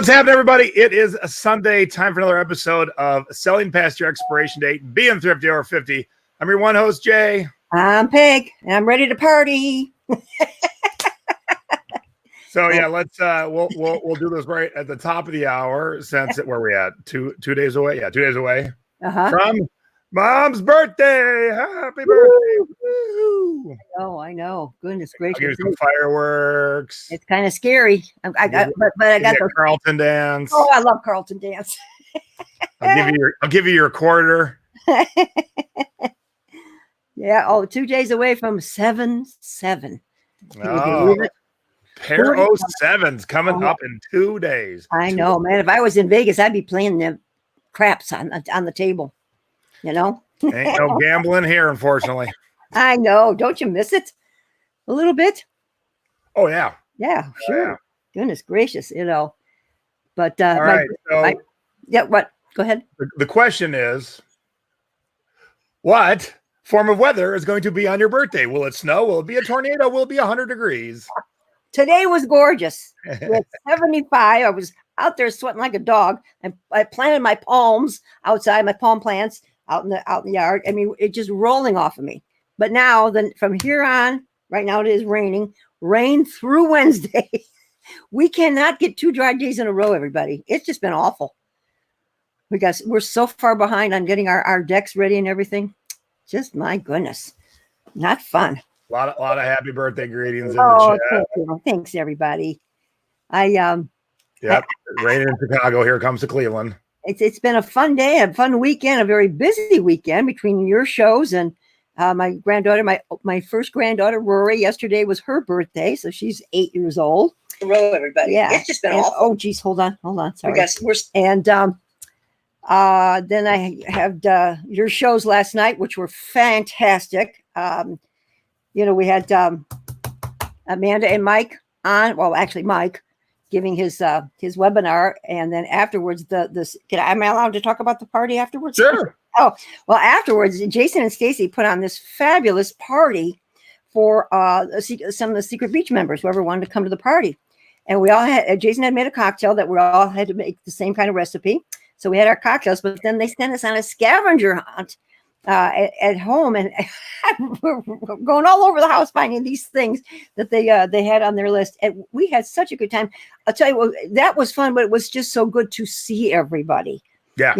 What's happening, everybody? It is a Sunday, time for another episode of Selling Past Your Expiration Date, being thrifty over 50. I'm your one host, Jay. I'm Peg, and I'm ready to party. So yeah, let's we'll do this right at the top of the hour since where are we at? Two days away. Yeah, 2 days away from Mom's birthday. Happy birthday! Woo! I know. Goodness gracious! I'll give you some fireworks. It's kind of scary. But I got the Carlton dance. Oh, I love Carlton dance. I'll give you your quarter. Yeah. Oh, 2 days away from 7/7. Pair of sevens coming up in 2 days. I know, man. If I was in Vegas, I'd be playing the craps on the table. You know, ain't no gambling here, unfortunately. I know. Don't you miss it a little bit? Oh yeah. Yeah, sure. Yeah. Goodness gracious, you know. But all right. What? Go ahead. The question is, what form of weather is going to be on your birthday? Will it snow? Will it be a tornado? Will it be 100 degrees? Today was gorgeous. It was 75. I was out there sweating like a dog. I planted my palms outside, my palm plants out in the yard. I mean, it just rolling off of me. But now, then from here on, right now it is raining. Rain through Wednesday. We cannot get 2 dry days in a row, everybody. It's just been awful. We're so far behind on getting our decks ready and everything. Just my goodness, not fun. A lot of happy birthday greetings in the chat. Thanks everybody. Raining in Chicago. Here comes to Cleveland. It's been a fun day, a fun weekend, a very busy weekend between your shows and my granddaughter, my first granddaughter, Rory. Yesterday was her birthday, so she's 8 years old. Hello, everybody. Yeah, it's just been awful. Oh, geez, hold on. Sorry. And then I had your shows last night, which were fantastic. We had Amanda and Mike on. Well, actually, Mike giving his webinar, and then afterwards, am I allowed to talk about the party afterwards? Sure. Oh, well, afterwards, Jason and Stacy put on this fabulous party for some of the Secret Beach members, whoever wanted to come to the party. And we all Jason had made a cocktail that we all had to make the same kind of recipe. So we had our cocktails, but then they sent us on a scavenger hunt at home, and we're going all over the house finding these things that they had on their list. And we had such a good time. I'll tell you what, that was fun, but it was just so good to see everybody. Yeah.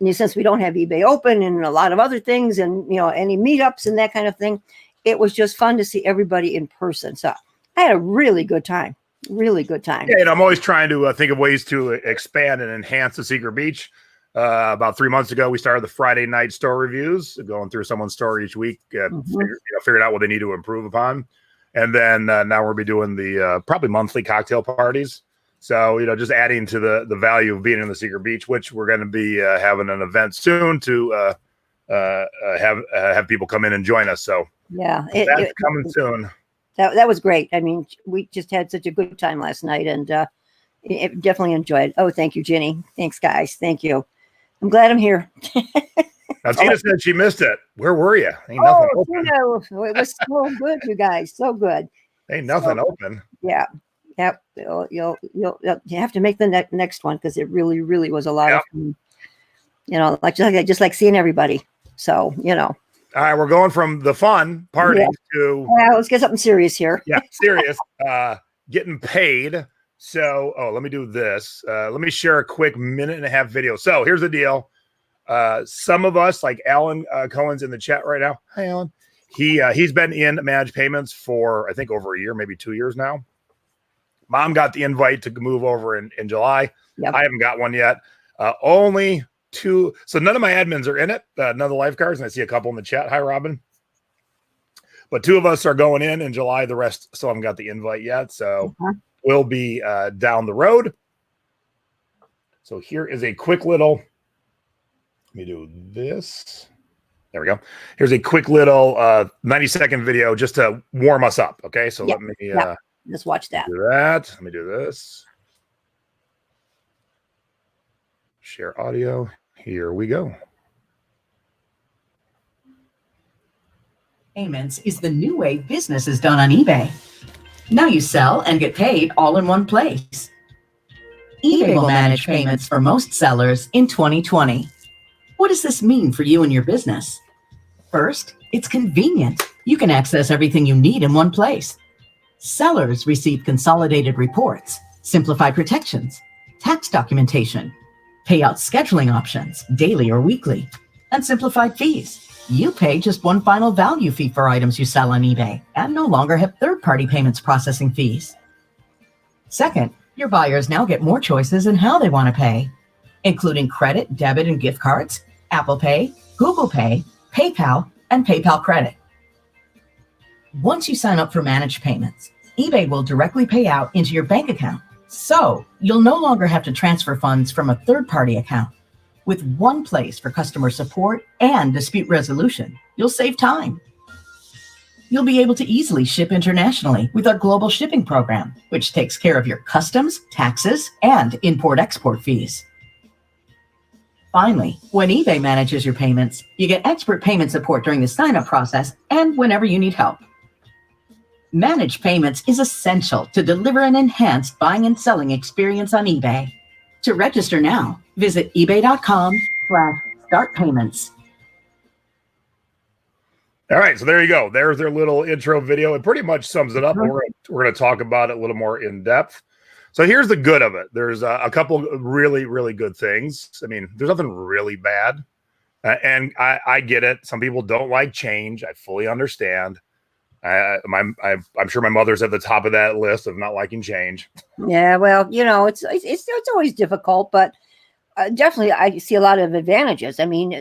Since we don't have eBay open and a lot of other things and, any meetups and that kind of thing, it was just fun to see everybody in person. So I had a really good time. Really good time. Yeah, and I'm always trying to think of ways to expand and enhance the Secret Beach. About 3 months ago, we started the Friday night store reviews, going through someone's store each week, figured out what they need to improve upon. And then now we'll be doing the probably monthly cocktail parties. So, just adding to the value of being in the Secret Beach, which we're going to be having an event soon to have people come in and join us. So yeah, that's coming soon. That was great. I mean, we just had such a good time last night, and definitely enjoyed it. Oh, thank you, Jenny. Thanks, guys. Thank you. I'm glad I'm here. Now, Tina said she missed it. Where were you? Ain't nothing open. It was so good, you guys. So good. Ain't nothing open. Yeah. Yep. You'll have to make the next one because it really, really was a lot of fun. Just like seeing everybody. So, All right, we're going from the fun party to let's get something serious here. Yeah, serious. Getting paid. So, let me do this. Let me share a quick 1.5-minute video. So here's the deal. Some of us, like Alan Cohen's in the chat right now. Hi, Alan. He's been in managed payments for I think over a year, maybe 2 years now. Mom got the invite to move over in July. Yep. I haven't got one yet. Only 2. So none of my admins are in it. None of the lifeguards, and I see a couple in the chat. Hi, Robin. But 2 of us are going in July. The rest still haven't got the invite yet. So we'll be down the road. So here is a quick little. Let me do this. There we go. Here's a quick little 90-second video just to warm us up. Okay, so let me just watch that. Do that. Let me do this. Share audio. Here we go. Payments is the new way business is done on eBay. Now you sell and get paid all in one place. eBay will manage payments for most sellers in 2020. What does this mean for you and your business? First, it's convenient. You can access everything you need in one place. Sellers receive consolidated reports, simplified protections, tax documentation, payout scheduling options, daily or weekly, and simplified fees. You pay just one final value fee for items you sell on eBay and no longer have third-party payments processing fees. Second, your buyers now get more choices in how they want to pay, including credit, debit, and gift cards, Apple Pay, Google Pay, PayPal, and PayPal Credit. Once you sign up for managed payments, eBay will directly pay out into your bank account, so you'll no longer have to transfer funds from a third-party account. With one place for customer support and dispute resolution, you'll save time. You'll be able to easily ship internationally with our global shipping program, which takes care of your customs, taxes, and import-export fees. Finally, when eBay manages your payments, you get expert payment support during the sign-up process and whenever you need help. Managed payments is essential to deliver an enhanced buying and selling experience on eBay. To register now, visit ebay.com/start payments. All right, so there you go. There's their little intro video. It pretty much sums it up. We're going to talk about it a little more in depth. So here's the good of it. There's a couple of really, really good things. I mean, there's nothing really bad. And I get it. Some people don't like change. I fully understand. I'm sure my mother's at the top of that list of not liking change. Yeah, well, it's always difficult, but definitely I see a lot of advantages. I mean,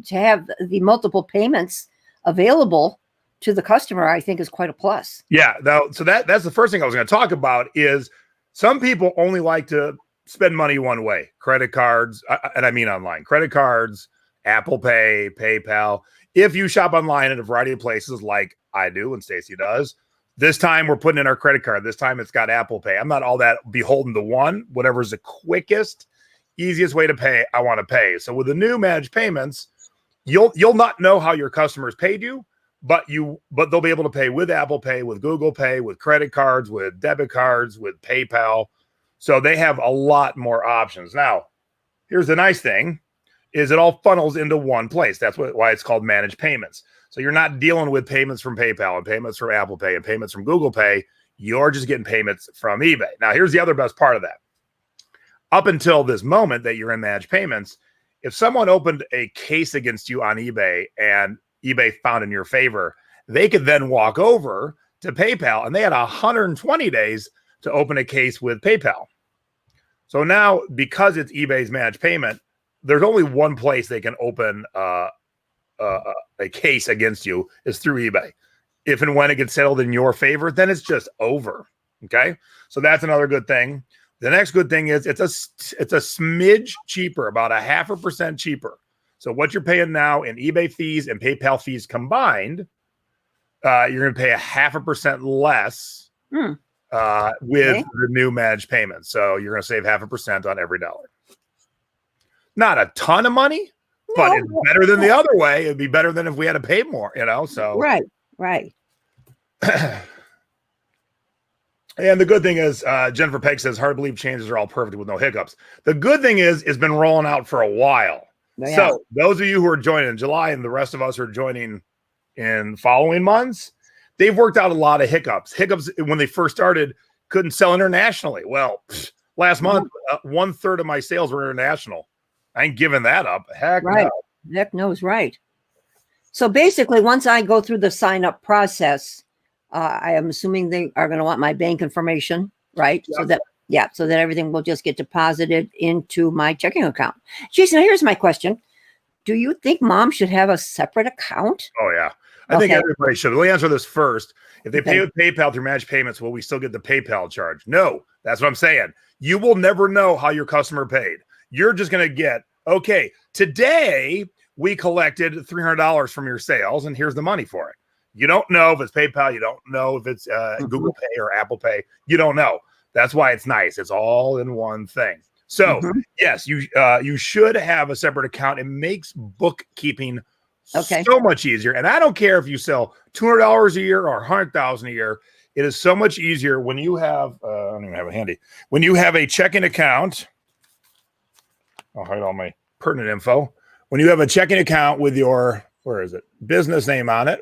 to have the multiple payments available to the customer, I think is quite a plus. Yeah, so that's the first thing I was going to talk about is some people only like to spend money one way, credit cards, and I mean online, credit cards, Apple Pay, PayPal. If you shop online at a variety of places like I do and Stacy does, this time we're putting in our credit card. This time it's got Apple Pay. I'm not all that beholden to one. Whatever's the quickest, easiest way to pay, I want to pay. So with the new managed payments, you'll not know how your customers paid you, but they'll be able to pay with Apple Pay, with Google Pay, with credit cards, with debit cards, with PayPal. So they have a lot more options. Now, here's the nice thing is it all funnels into one place. That's why it's called managed payments. So you're not dealing with payments from PayPal and payments from Apple Pay and payments from Google Pay. You're just getting payments from eBay. Now, here's the other best part of that. Up until this moment that you're in managed payments, if someone opened a case against you on eBay and eBay found in your favor, they could then walk over to PayPal and they had 120 days to open a case with PayPal. So now, because it's eBay's managed payment, there's only one place they can open a case against you is through eBay. If and when it gets settled in your favor, then it's just over. Okay, so that's another good thing. The next good thing is it's a smidge cheaper, about 0.5% cheaper. So what you're paying now in eBay fees and PayPal fees combined, you're going to pay 0.5% less with the new managed payments. So you're going to save 0.5% on every dollar. Not a ton of money, but it's better than the other way. It'd be better than if we had to pay more, so. Right. And the good thing is, Jennifer Peg says, hard to believe changes are all perfect with no hiccups. The good thing is, it's been rolling out for a while. Yeah. So those of you who are joining in July and the rest of us who are joining in following months, they've worked out a lot of hiccups. Hiccups when they first started, couldn't sell internationally. Well, last month, 1/3 of my sales were international. I ain't giving that up. Heck no. Heck knows, right. So basically, once I go through the sign-up process, I am assuming they are going to want my bank information, right? Yep. So that everything will just get deposited into my checking account. Jason, here's my question. Do you think Mom should have a separate account? Oh, yeah. I think everybody should. Let me answer this first. If they pay with PayPal through managed payments, will we still get the PayPal charge? No, that's what I'm saying. You will never know how your customer paid. You're just going to get, okay, today we collected $300 from your sales, and here's the money for it. You don't know if it's PayPal. You don't know if it's Google Pay or Apple Pay. You don't know. That's why it's nice. It's all in one thing. So, yes, you should have a separate account. It makes bookkeeping so much easier. And I don't care if you sell $200 a year or $100,000 a year. It is so much easier when you have, I don't even have it handy. When you have a checking account I'll hide all my pertinent info. When you have a checking account with your, where is it? Business name on it,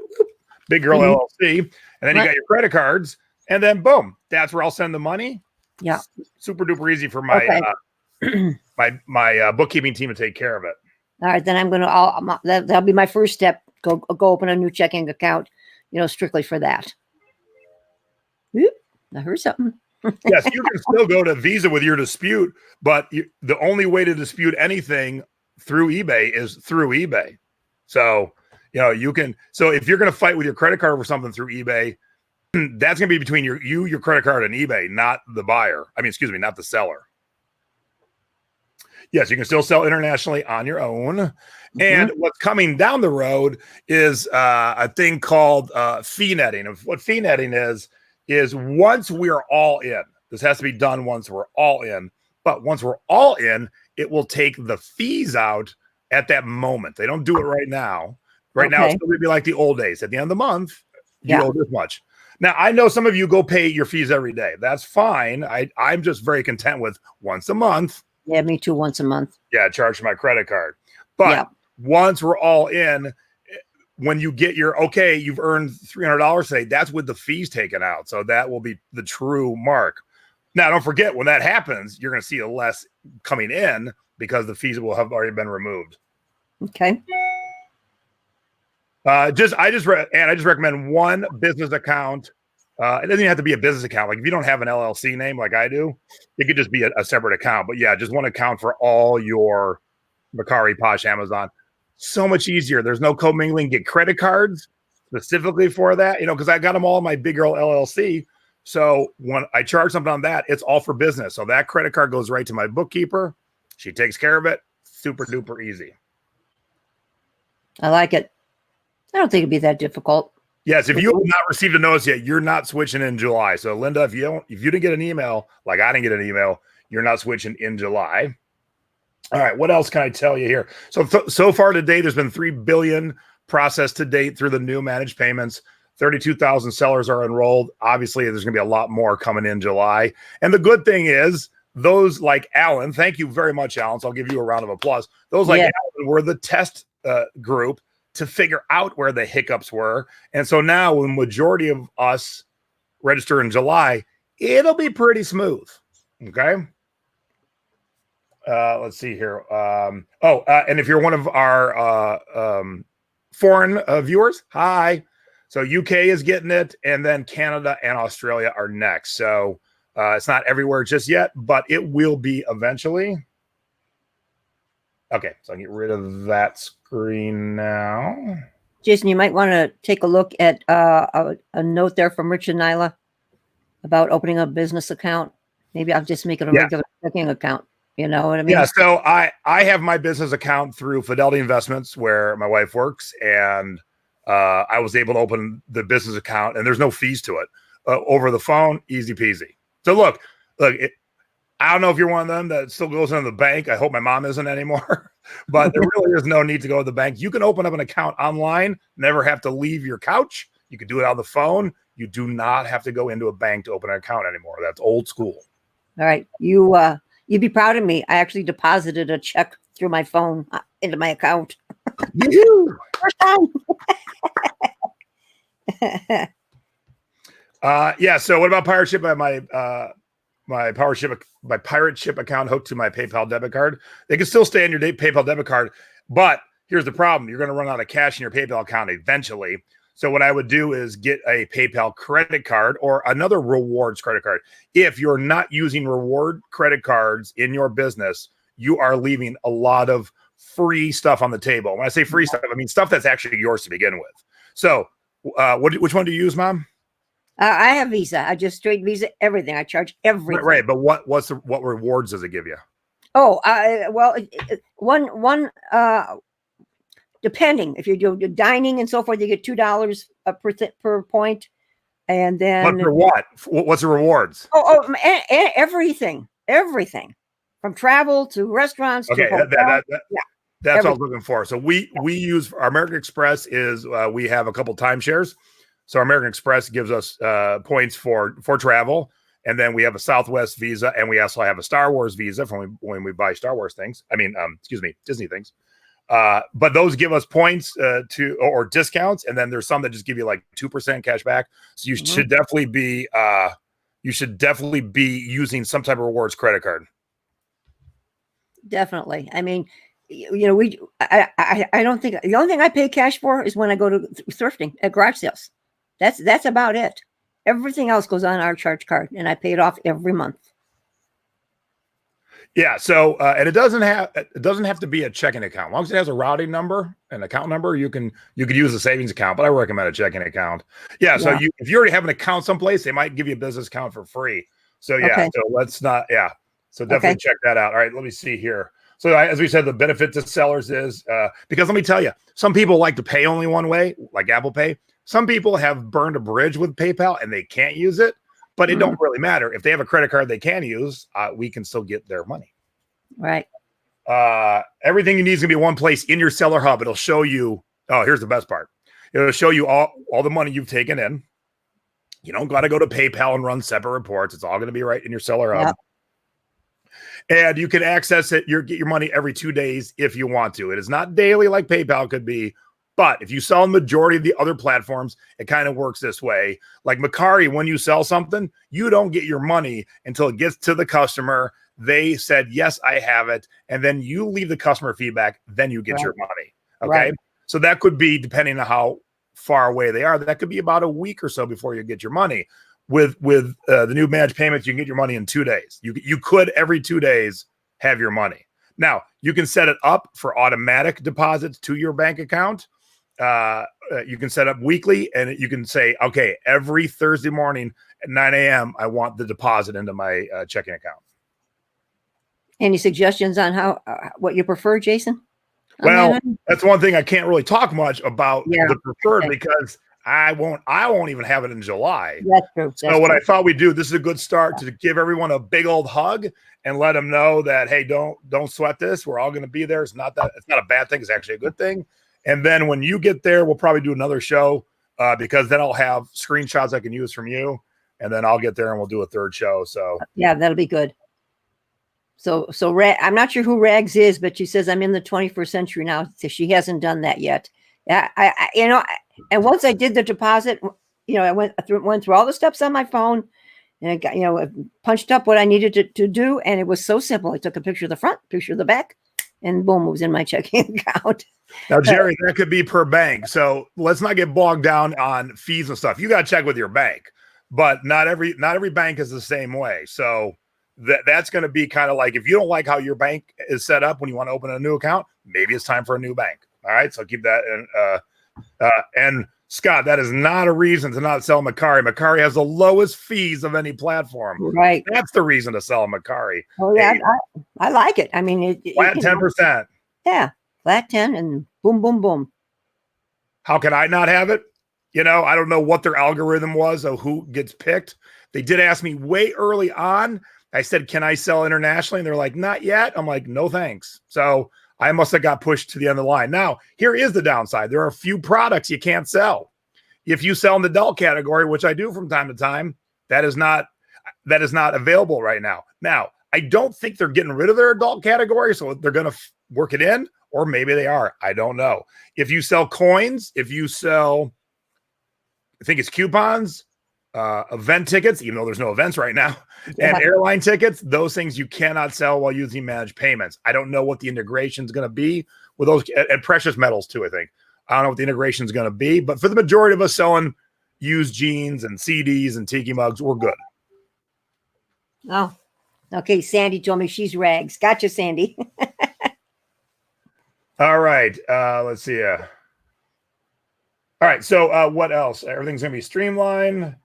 Big Girl LLC, and then you got your credit cards, and then boom, that's where I'll send the money. Yeah. Super duper easy for my my bookkeeping team to take care of it. All right, then I'm going to, that'll be my first step. Go open a new checking account, strictly for that. Oop, I heard something. Yes, you can still go to Visa with your dispute, but the only way to dispute anything through eBay is through eBay. So, you can, so if you're going to fight with your credit card for something through eBay, that's going to be between your credit card and eBay, not the buyer. I mean, excuse me, not the seller. Yes, you can still sell internationally on your own. And what's coming down the road is a thing called fee netting. What fee netting is once we're all in, this has to be done once we're all in, but once we're all in, it will take the fees out at that moment. They don't do it right now. Right now, it's going to be like the old days. At the end of the month, you owe this much. Now, I know some of you go pay your fees every day. That's fine. I'm just very content with once a month. Yeah, me too, once a month. Yeah, charge my credit card. But once we're all in, when you get you've earned $300 today, that's with the fees taken out. So that will be the true mark. Now, don't forget, when that happens, you're going to see a less coming in because the fees will have already been removed. Okay. I just recommend one business account. It doesn't even have to be a business account. Like if you don't have an LLC name like I do, it could just be a separate account. But yeah, just one account for all your Mercari, Posh, Amazon. So much easier. There's no commingling. Get credit cards specifically for that, because I got them all in my Big Girl LLC. So when I charge something on that, it's all for business. So that credit card goes right to my bookkeeper. She takes care of it. Super duper easy. I like it. I don't think it'd be that difficult. Yes, if you have not received a notice yet, you're not switching in July. So Linda, if you didn't get an email, like I didn't get an email, you're not switching in July. All right, what else can I tell you here? So far today, there's been 3 billion processed to date through the new managed payments. 32,000 sellers are enrolled. Obviously, there's going to be a lot more coming in July. And the good thing is, those like Alan, thank you very much, Alan. So I'll give you a round of applause. Those like Alan were the test group to figure out where the hiccups were. And so now when the majority of us register in July, it'll be pretty smooth. Okay. Let's see here. And if you're one of our foreign viewers, hi. So UK is getting it, and then Canada and Australia are next. So it's not everywhere just yet, but it will be eventually. Okay, so I get rid of that screen now. Jason, you might want to take a look at a note there from Rich and Nyla about opening a business account. Maybe I'll just make it a regular checking account. You know what I mean? Yeah, so I have my business account through Fidelity Investments where my wife works, and I was able to open the business account, and there's no fees to it. Over the phone, easy peasy. So look, I don't know if you're one of them that still goes into the bank. I hope my mom isn't anymore, but there really is no need to go to the bank. You can open up an account online, never have to leave your couch. You can do it on the phone. You do not have to go into a bank to open an account anymore. That's old school. All right. You'd be proud of me. I actually deposited a check through my phone into my account. First time. So what about pirate ship? My pirate ship account hooked to my PayPal debit card. They can still stay on your PayPal debit card, but here's the problem: you're going to run out of cash in your PayPal account eventually. So what I would do is get a PayPal credit card or another rewards credit card. If you're not using reward credit cards in your business, you are leaving a lot of free stuff on the table. When I say free stuff, I mean stuff that's actually yours to begin with. So which one do you use, Mom? I have Visa. I just straight Visa everything. I charge everything. Right, but what rewards does it give you? Oh, one depending if you're doing dining and so forth, you get $2 per point, and then. But for what? What's the rewards? Everything from travel to restaurants. Okay, to that's what I was looking for. So we use our American Express we have a couple timeshares. So American Express gives us points for travel, And then we have a Southwest Visa, and we also have a Star Wars Visa from when we buy Star Wars things. I mean, Disney things. But those give us points or discounts, and then there's some that just give you like 2% cash back. So you should definitely be using some type of rewards credit card. Definitely. I mean, I don't think the only thing I pay cash for is when I go to thrifting at garage sales. That's about it. Everything else goes on our charge card, and I pay it off every month. Yeah. So, and it doesn't have to be a checking account. As long as it has a routing number, an account number, you could use a savings account, but I recommend a checking account. Yeah. So if you already have an account someplace, they might give you a business account for free. So so let's not. Yeah. So definitely check that out. All right. Let me see here. So as we said, the benefit to sellers is because let me tell you, some people like to pay only one way, like Apple Pay. Some people have burned a bridge with PayPal and they can't use it. But it don't really matter. If they have a credit card they can use, we can still get their money. Right. Everything you need is going to be one place in your seller hub. It'll show you. Oh, here's the best part. It'll show you all the money you've taken in. You don't got to go to PayPal and run separate reports. It's all going to be right in your seller hub. And you can access it. Get your money every 2 days if you want to. It is not daily like PayPal could be. But if you sell on the majority of the other platforms, it kind of works this way. Like Macari, when you sell something, you don't get your money until it gets to the customer. They said, yes, I have it. And then you leave the customer feedback. Then you get your money. Okay. So that could be, depending on how far away they are, that could be about a week or so before you get your money. With the new managed payments, you can get your money in 2 days. You could every 2 days have your money. Now, you can set it up for automatic deposits to your bank account. You can set up weekly, and you can say, okay, every Thursday morning at 9 a.m., I want the deposit into my checking account. Any suggestions on how what you prefer, Jason? Well, that's one thing I can't really talk much about the preferred because I won't even have it in July. That's true. So what I thought we'd do, this is a good start to give everyone a big old hug and let them know that, hey, don't sweat this. We're all going to be there. It's not a bad thing. It's actually a good thing. And then when you get there, we'll probably do another show because then I'll have screenshots I can use from you. And then I'll get there and we'll do a third show. So yeah, that'll be good. So I'm not sure who Rags is, but she says I'm in the 21st century now. So she hasn't done that yet. I and once I did the deposit, I went through all the steps on my phone, and I got, punched up what I needed to do, and it was so simple. I took a picture of the front, picture of the back, and boom, it was in my checking account. Now, Jerry, that could be per bank. So let's not get bogged down on fees and stuff. You got to check with your bank, but not every bank is the same way. So that's going to be kind of like, if you don't like how your bank is set up when you want to open a new account, maybe it's time for a new bank. All right. So keep that in. And Scott, that is not a reason to not sell Macari. Macari has the lowest fees of any platform. Right. That's the reason to sell Macari. Oh yeah. Hey, I like it. I mean, flat 10%. Yeah. Flat 10 and boom, boom, boom. How can I not have it? I don't know what their algorithm was of who gets picked. They did ask me way early on. I said, can I sell internationally? And they're like, not yet. I'm like, no, thanks. So I must have got pushed to the end of the line. Now, here is the downside. There are a few products you can't sell. If you sell in the adult category, which I do from time to time, that is not available right now. Now, I don't think they're getting rid of their adult category, so they're going to work it in, or maybe they are. I don't know. If you sell coins, if you sell, I think it's coupons, event tickets, even though there's no events right now, and airline tickets, those things you cannot sell while using managed payments. I don't know what the integration is going to be with those, and precious metals too, I think. I don't know what the integration is going to be, but for the majority of us selling used jeans and CDs and Tiki mugs, we're good. Oh, okay. Sandy told me she's Rags. Gotcha, Sandy. All right. Let's see. All right. So what else? Everything's going to be streamlined.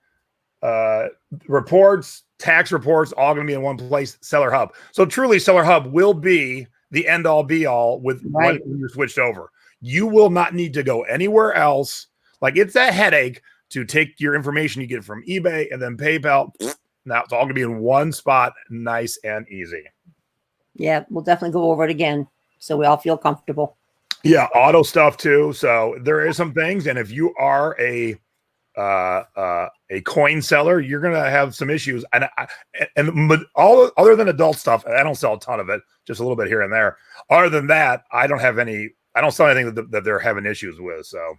Reports, tax reports, all going to be in one place. Seller Hub. So truly, Seller Hub will be the end all be all with when you're switched over. You will not need to go anywhere else. Like, it's a headache to take your information you get from eBay and then PayPal. Now it's all going to be in one spot, nice and easy. Yeah, we'll definitely go over it again so we all feel comfortable. Yeah, auto stuff too. So there is some things, and if you are a a coin seller, you're going to have some issues. And all other than adult stuff, I don't sell a ton of it, just a little bit here and there. Other than that, I don't sell anything that they're having issues with. So,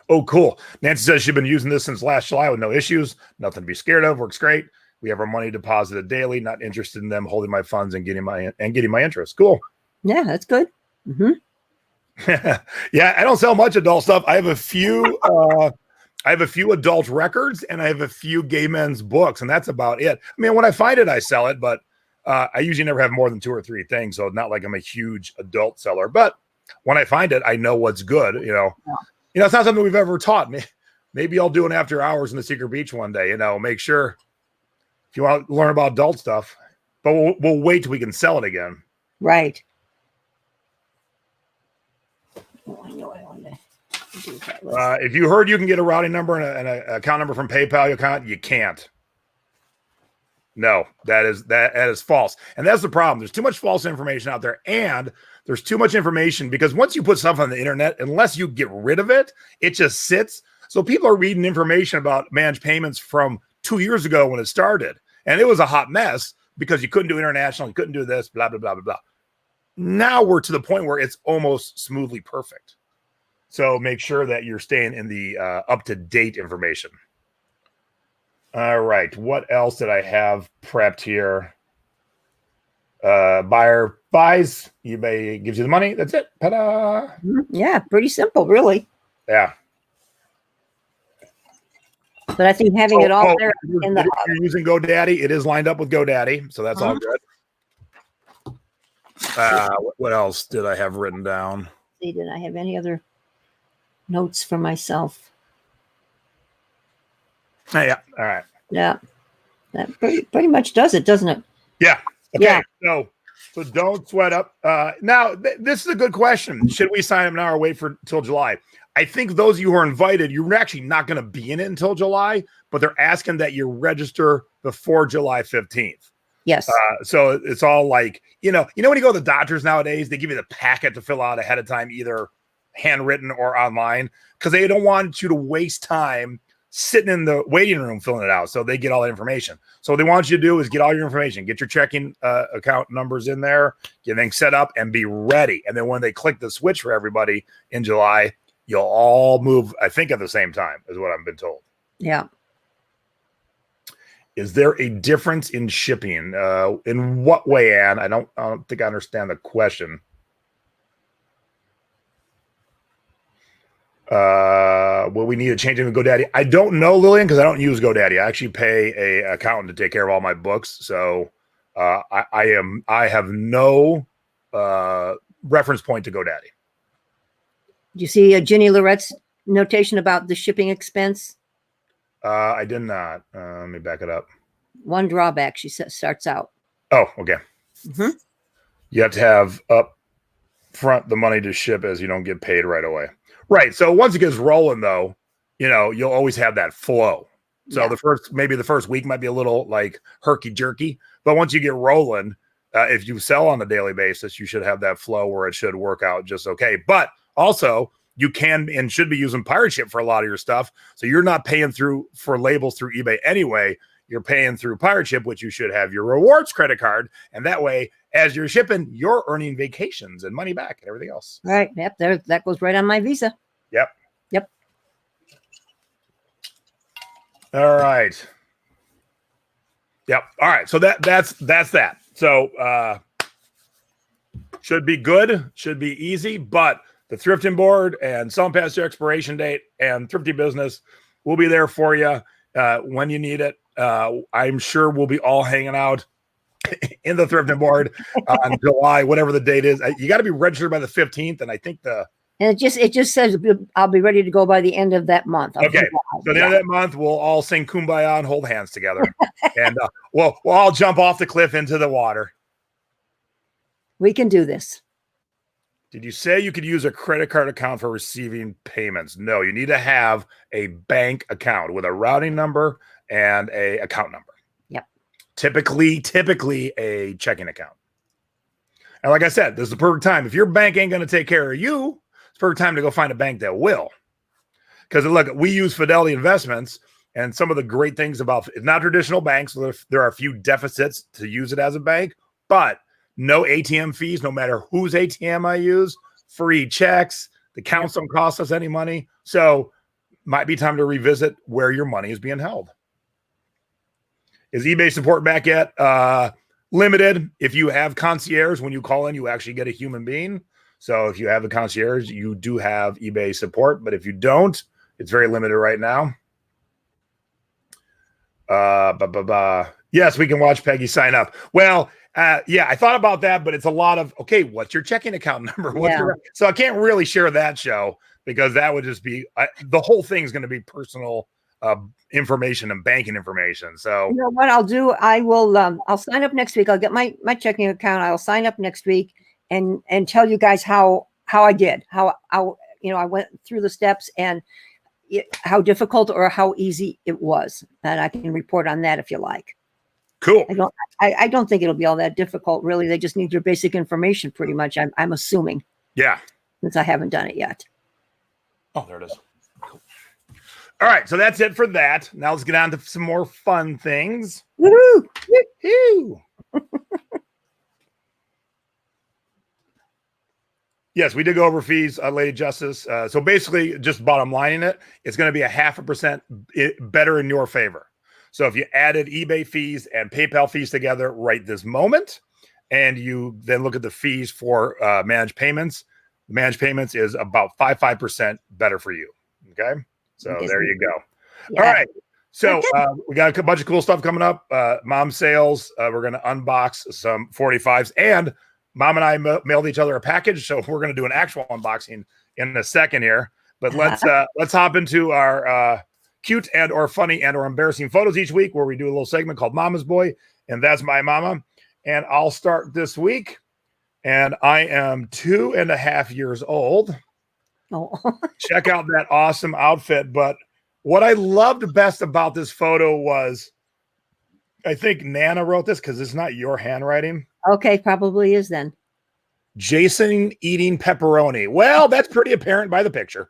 oh, cool. Nancy says she's been using this since last July with no issues. Nothing to be scared of. Works great. We have our money deposited daily. Not interested in them holding my funds and getting my interest. Cool. Yeah, that's good. Mm-hmm. Yeah, I don't sell much adult stuff. I have a few adult records and I have a few gay men's books, and that's about it. I mean, when I find it, I sell it, but I usually never have more than 2 or 3 things. So it's not like I'm a huge adult seller, but when I find it, I know what's good. It's not something we've ever taught me. Maybe I'll do an after hours in the Secret Beach one day, make sure if you want to learn about adult stuff, but we'll wait till we can sell it again. Right. Oh, I know I want to do that. If you heard you can get a routing number and an account number from PayPal account, you can't. No, that is false. And that's the problem. There's too much false information out there, and there's too much information because once you put stuff on the internet, unless you get rid of it, it just sits. So people are reading information about managed payments from 2 years ago when it started, and it was a hot mess because you couldn't do international, you couldn't do this, blah, blah, blah, blah, blah. Now we're to the point where it's almost smoothly perfect. So make sure that you're staying in the up-to-date information. All right. What else did I have prepped here? Buyer buys, eBay gives you the money. That's it. Ta-da. Yeah, pretty simple, really. Yeah. But I think having it all there in the you're using GoDaddy, it is lined up with GoDaddy, so that's all good. What else did I have written down? See, did I have any other notes for myself? Oh, yeah. All right. Yeah. That pretty much does it, doesn't it? Yeah. Okay. Yeah. So don't sweat up. Now, this is a good question. Should we sign up now or wait till July? I think those of you who are invited, you're actually not going to be in it until July, but they're asking that you register before July 15th. Yes. So it's all like, when you go to the doctors nowadays, they give you the packet to fill out ahead of time, either handwritten or online, because they don't want you to waste time sitting in the waiting room filling it out. So they get all the information. So what they want you to do is get all your information, get your checking account numbers in there, get things set up, and be ready. And then when they click the switch for everybody in July, you'll all move, I think, at the same time, is what I've been told. Yeah. Is there a difference in shipping? In what way, Ann? I don't think I understand the question. Will we need to change it to GoDaddy? I don't know, Lillian, because I don't use GoDaddy. I actually pay a accountant to take care of all my books. So I have no reference point to GoDaddy. Did you see Ginny Lorette's notation about the shipping expense? I did not. Let me back it up. One drawback, she starts out. Oh, okay. Mm-hmm. You have to have up front the money to ship as you don't get paid right away. Right. So once it gets rolling, though, you'll always have that flow. So maybe the first week might be a little like herky jerky, but once you get rolling, if you sell on a daily basis, you should have that flow where it should work out just okay. But also, you can and should be using pirate ship for a lot of your stuff. So you're not paying for labels through eBay anyway. You're paying through pirate ship, which you should have your rewards credit card. And that way, as you're shipping, you're earning vacations and money back and everything else. Right. Yep. That goes right on my Visa. Yep. Yep. All right. Yep. All right. So that's that. So should be good, should be easy, but the thrifting board and selling past your expiration date and thrifty business will be there for you when you need it. I'm sure we'll be all hanging out in the thrifting board on July, whatever the date is. You got to be registered by the 15th, and I think it just says I'll be ready to go by the end of that month. Okay, so the end of that month, we'll all sing Kumbaya and hold hands together, and we'll all jump off the cliff into the water. We can do this. Did you say you could use a credit card account for receiving payments? No, you need to have a bank account with a routing number and a account number. Yep. Typically a checking account. And like I said, this is the perfect time. If your bank ain't going to take care of you, it's the perfect time to go find a bank that will. because look, we use Fidelity Investments, and some of the great things about it's not traditional banks. So there are a few deficits to use it as a bank, but no ATM fees, no matter whose ATM I use, free checks. The accounts don't cost us any money. So might be time to revisit where your money is being held. Is eBay support back yet? Limited. If you have concierge, when you call in, you actually get a human being. So if you have the concierge, you do have eBay support. But if you don't, it's very limited right now. Yes, we can watch Peggy sign up. Well, yeah, I thought about that, but it's a lot of, okay, what's your checking account number? So I can't really share that show because that would just be, the whole thing's going to be personal information and banking information. So you know what I'll do? I will, I'll sign up next week. I'll get my checking account. I'll sign up next week and tell you guys how I did, how you know, I went through the steps and how difficult or how easy it was. And I can report on that if you like. Cool. I don't think it'll be all that difficult, really. They just need your basic information, pretty much. I'm assuming. Yeah. Since I haven't done it yet. Oh, there it is. Cool. All right, so that's it for that. Now let's get on to some more fun things. Woohoo! Woo-hoo! Yes, we did go over fees, Lady Justice. So basically, just bottom lining it, it's going to be 0.5% better in your favor. So if you added eBay fees and PayPal fees together right this moment, and you then look at the fees for managed payments, managed payments is about 5% better for you. Okay, so there you go. Yeah. All right, so we got a bunch of cool stuff coming up. Mom sales. We're going to unbox some 45s, and Mom and I mailed each other a package, so we're going to do an actual unboxing in a second here. But let's hop into our cute and or funny and or embarrassing photos each week, where we do a little segment called Mama's Boy, and that's my mama. And I'll start this week, and I am 2.5 years old. Oh. Check out that awesome outfit. But what I loved best about this photo was, I think Nana wrote this because it's not your handwriting. Okay, probably is then. Jason eating pepperoni. Well, that's pretty apparent by the picture.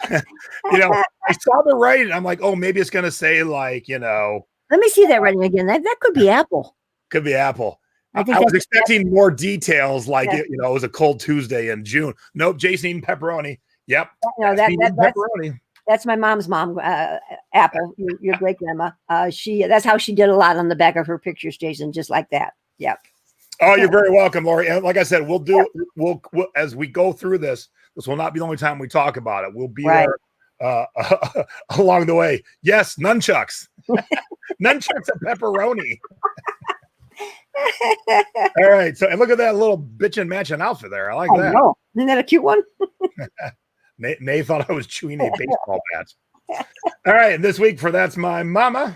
You know, I saw the writing. I'm like, oh, maybe it's going to say like, you know. Let me see that writing again. That could be Apple. Could be Apple. I was expecting more details, like it, you know, it was a cold Tuesday in June. Nope, Jason eating pepperoni. Yep. No, that's my mom's mom, Apple, your great grandma. That's how she did a lot on the back of her pictures, Jason, just like that. Yep. Oh, you're very welcome, Lori. And like I said, we'll as we go through this will not be the only time we talk about it. We'll be there along the way. Yes, nunchucks. Nunchucks and pepperoni. All right. So, and look at that little bitchin' matching outfit there. I like that. Know. Isn't that a cute one? Nay thought I was chewing a baseball bat. All right. And this week for That's My Mama.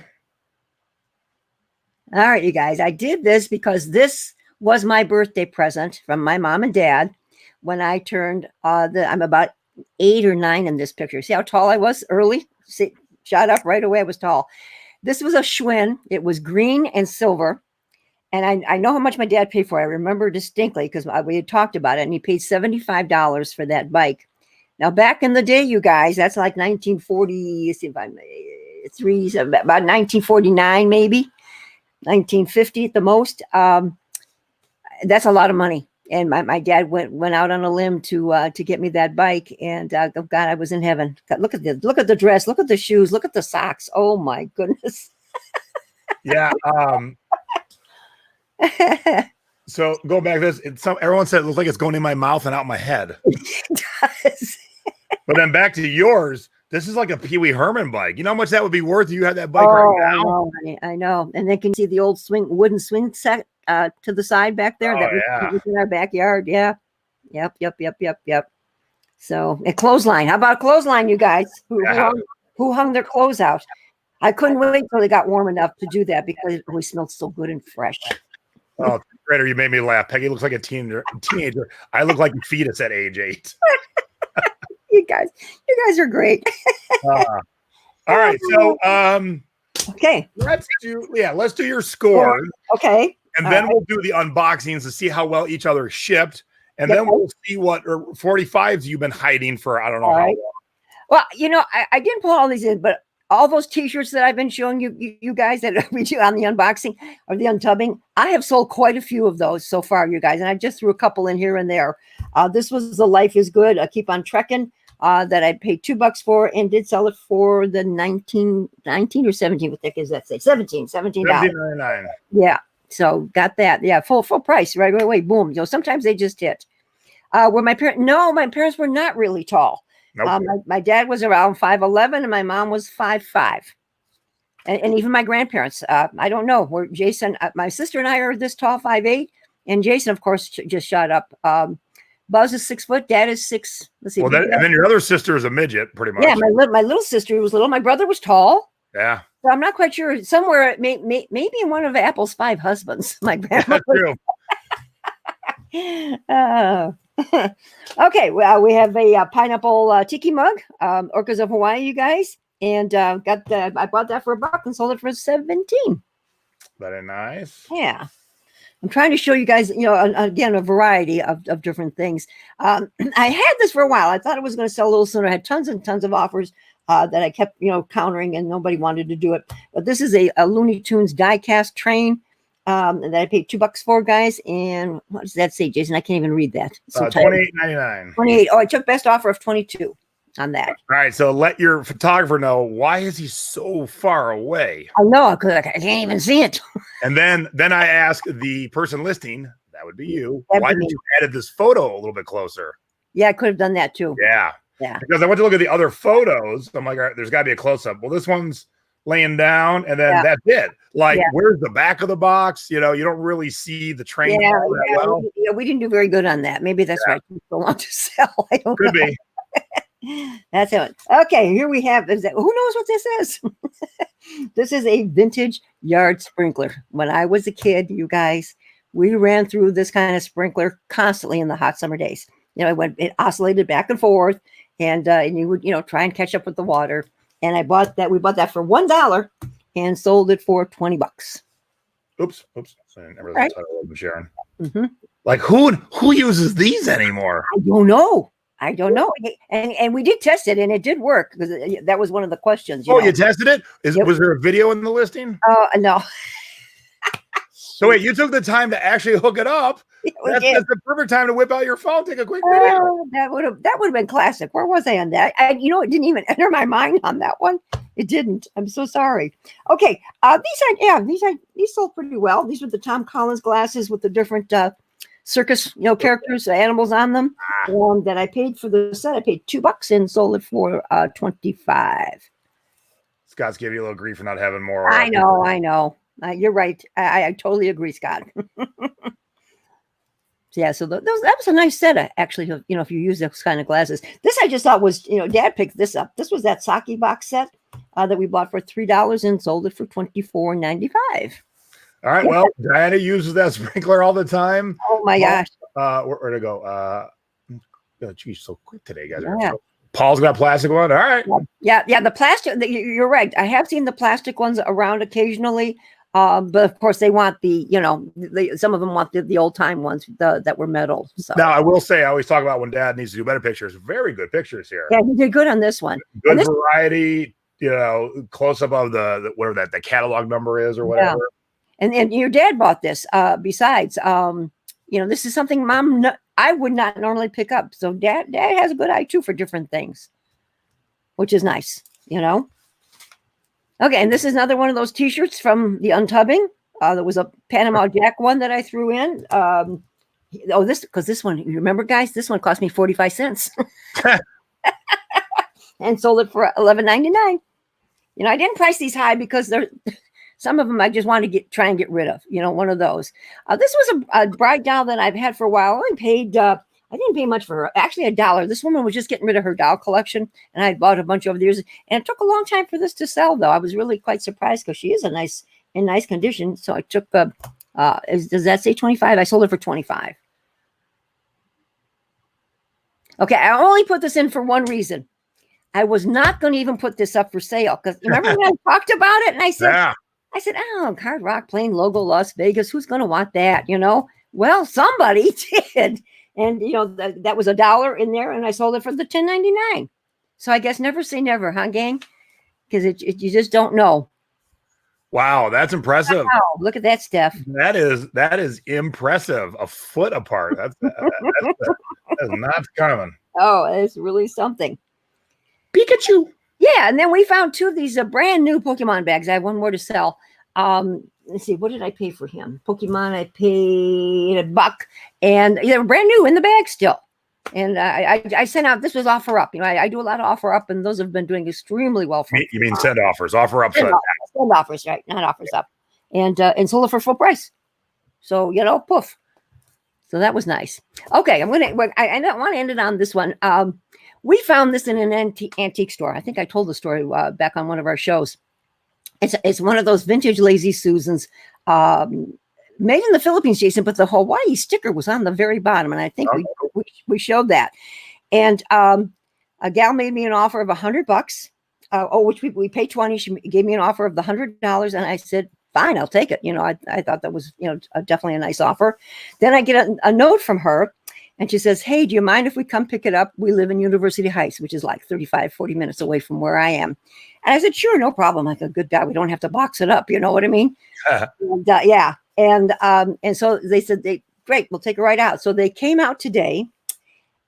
All right, you guys. I did this because this was my birthday present from my mom and dad when I turned, I'm about 8 or 9 in this picture. See how tall I was early? See, shot up right away. I was tall. This was a Schwinn. It was green and silver. And I know how much my dad paid for it. I remember distinctly because we had talked about it, and he paid $75 for that bike. Now, back in the day, you guys, that's like 1940, about 1949, maybe 1950 at the most. That's a lot of money. And my dad went out on a limb to get me that bike. And oh God, I was in heaven. God, look at the dress, look at the shoes, look at the socks. Oh my goodness. Yeah. So go back to this. Everyone said it looks like it's going in my mouth and out my head. It does. But then back to yours. This is like a Pee Wee Herman bike. You know how much that would be worth if you had that bike right now? I know. And they can see the old wooden swing set to the side back there. That was in our backyard. Yeah. Yep. So a clothesline. How about a clothesline, you guys? Who hung their clothes out? I couldn't wait till they got warm enough to do that because it always smelled so good and fresh. Oh, Greta, you made me laugh. Peggy looks like a teenager. I look like a fetus at age 8. You guys are great. All right. So, okay. Let's do your score. Okay. And then we'll do the unboxings to see how well each other shipped. And then we'll see what 45s you've been hiding for, I don't know how long. Well, I didn't pull all these in, but all those T-shirts that I've been showing you guys that we do on the unboxing or the untubbing, I have sold quite a few of those so far, you guys, and I just threw a couple in here and there. This was the Life is Good. I Keep on Trekking that I paid $2 for and did sell it for the 19 or 17. What the heck is that? Say $17. $17.99. Yeah, so got that. Yeah, full price right away. Boom. Sometimes they just hit. Were my parents? No, my parents were not really tall. Nope. My dad was around 5'11", and my mom was 5'5", and even my grandparents. I don't know where Jason. My sister and I are this tall, 5'8", and Jason, of course, just shot up. Buzz is 6 foot. Dad is 6. Let's see. Well, and then your other sister is a midget, pretty much. Yeah, my little sister was little. My brother was tall. Yeah. So I'm not quite sure. Somewhere, maybe in one of Apple's 5 husbands. My grandma. True. Okay, well, we have a pineapple tiki mug, Orcas of Hawaii, you guys, and I bought that for $1 and sold it for 17. Very nice. Yeah, I'm trying to show you guys, again, a variety of different things. I had this for a while. I thought it was going to sell a little sooner. I had tons and tons of offers that I kept, countering, and nobody wanted to do it. But this is a Looney Tunes diecast train. That I paid $2 for, guys. And what does that say, Jason? I can't even read that. So $28.99. 28. Oh, I took best offer of 22 on that. All right, so let your photographer know, why is he so far away? I know, because I can't even see it. And then I ask the person listing, that would be you, That'd why be did me. you add this photo a little bit closer? Yeah, I could have done that too. Yeah. Because I went to look at the other photos. I'm like, all right, there's got to be a close-up. Well, this one's laying down, and then that's it. Like, where's the back of the box? You don't really see the train. Well. We didn't do very good on that. Maybe that's why I don't want to sell. I don't Could know. be. That's it. Okay, here we have. Who knows what this is? This is a vintage yard sprinkler. When I was a kid, you guys, we ran through this kind of sprinkler constantly in the hot summer days. It oscillated back and forth, and you would, try and catch up with the water. And I bought that. We bought that for $1 and sold it for $20. Oops. Sorry, I Right. Sharon. Mm-hmm. Like, who uses these anymore? I don't know. And we did test it, and it did work, because that was one of the questions. You tested it? Was there a video in the listing? Oh, no. So wait, you took the time to actually hook it up. That's the perfect time to whip out your phone, take a quick video. That would have been classic. Where was I on that? It didn't even enter my mind on that one. It didn't. I'm so sorry. Okay, these sold pretty well. These were the Tom Collins glasses with the different circus, characters, animals on them. That I paid for the set. I paid $2 and sold it for 25. Scott's giving you a little grief for not having more. I know. You're right. I totally agree, Scott. Yeah, so that was a nice set, actually. If you use those kind of glasses. This I just thought was, Dad picked this up. This was that sake box set that we bought for $3 and sold it for $24.95. All right. Well, Diana uses that sprinkler all the time. Oh my gosh. Where'd it go? Geez, so quick today, guys. Yeah. Paul's got a plastic one. All right. Yeah. The plastic. You're right. I have seen the plastic ones around occasionally. But of course they want some of them want the old time ones that were metal. So now I will say, I always talk about when Dad needs to do better pictures. Very good pictures here. Yeah, he did good on this one. Good variety, close up of the whatever the catalog number is or whatever. Yeah. And your dad bought this. Besides, this is something Mom I would not normally pick up. So Dad has a good eye too for different things, which is nice. Okay, and this is another one of those T-shirts from the untubbing. There was a Panama Jack one that I threw in. This one, you remember, guys? This one cost me 45 cents, and sold it for $11.99. I didn't price these high because some of them I just wanted to try and get rid of. One of those. This was a bride doll that I've had for a while. I only paid. I didn't pay much for her. Actually, $1. This woman was just getting rid of her doll collection, and I bought a bunch over the years. And it took a long time for this to sell, though. I was really quite surprised because she is in nice condition. So I took does that say 25? I sold it for 25. Okay, I only put this in for one reason. I was not going to even put this up for sale because remember when I talked about it and I said, oh, Card Rock plain logo Las Vegas. Who's going to want that? Well, somebody did. And, that was $1 in there, and I sold it for the $10.99. So I guess never say never, huh, gang? Because you just don't know. Wow, that's impressive. Wow, look at that, Steph. That is impressive. A foot apart. That's not common. Oh, it's really something. Pikachu. Yeah, and then we found 2 of these brand new Pokemon bags. I have 1 more to sell. Let's see, what did I pay for him? Pokemon, I paid $1, and they were brand new in the bag still. And I sent out. This was offer up. I do a lot of offer up, and those have been doing extremely well for me. You mean send offers? Offer up. Send offers, right? Not offers up, and sold it for full price. So poof. So that was nice. Okay, I don't want to end it on this one. We found this in an antique store. I think I told the story back on one of our shows. It's one of those vintage Lazy Susans, made in the Philippines, Jason, but the Hawaii sticker was on the very bottom, and I think we showed that. And a gal made me an offer of $100, which we paid 20. She gave me an offer of the $100, and I said, fine, I'll take it. I thought that was definitely a nice offer. Then I get a note from her, and she says, hey, do you mind if we come pick it up? We live in University Heights, which is like 35-40 minutes away from where I am. And I said, sure, no problem. Like a good guy, we don't have to box it up. You know what I mean? And, yeah. And so they said, great, we'll take it right out. So they came out today,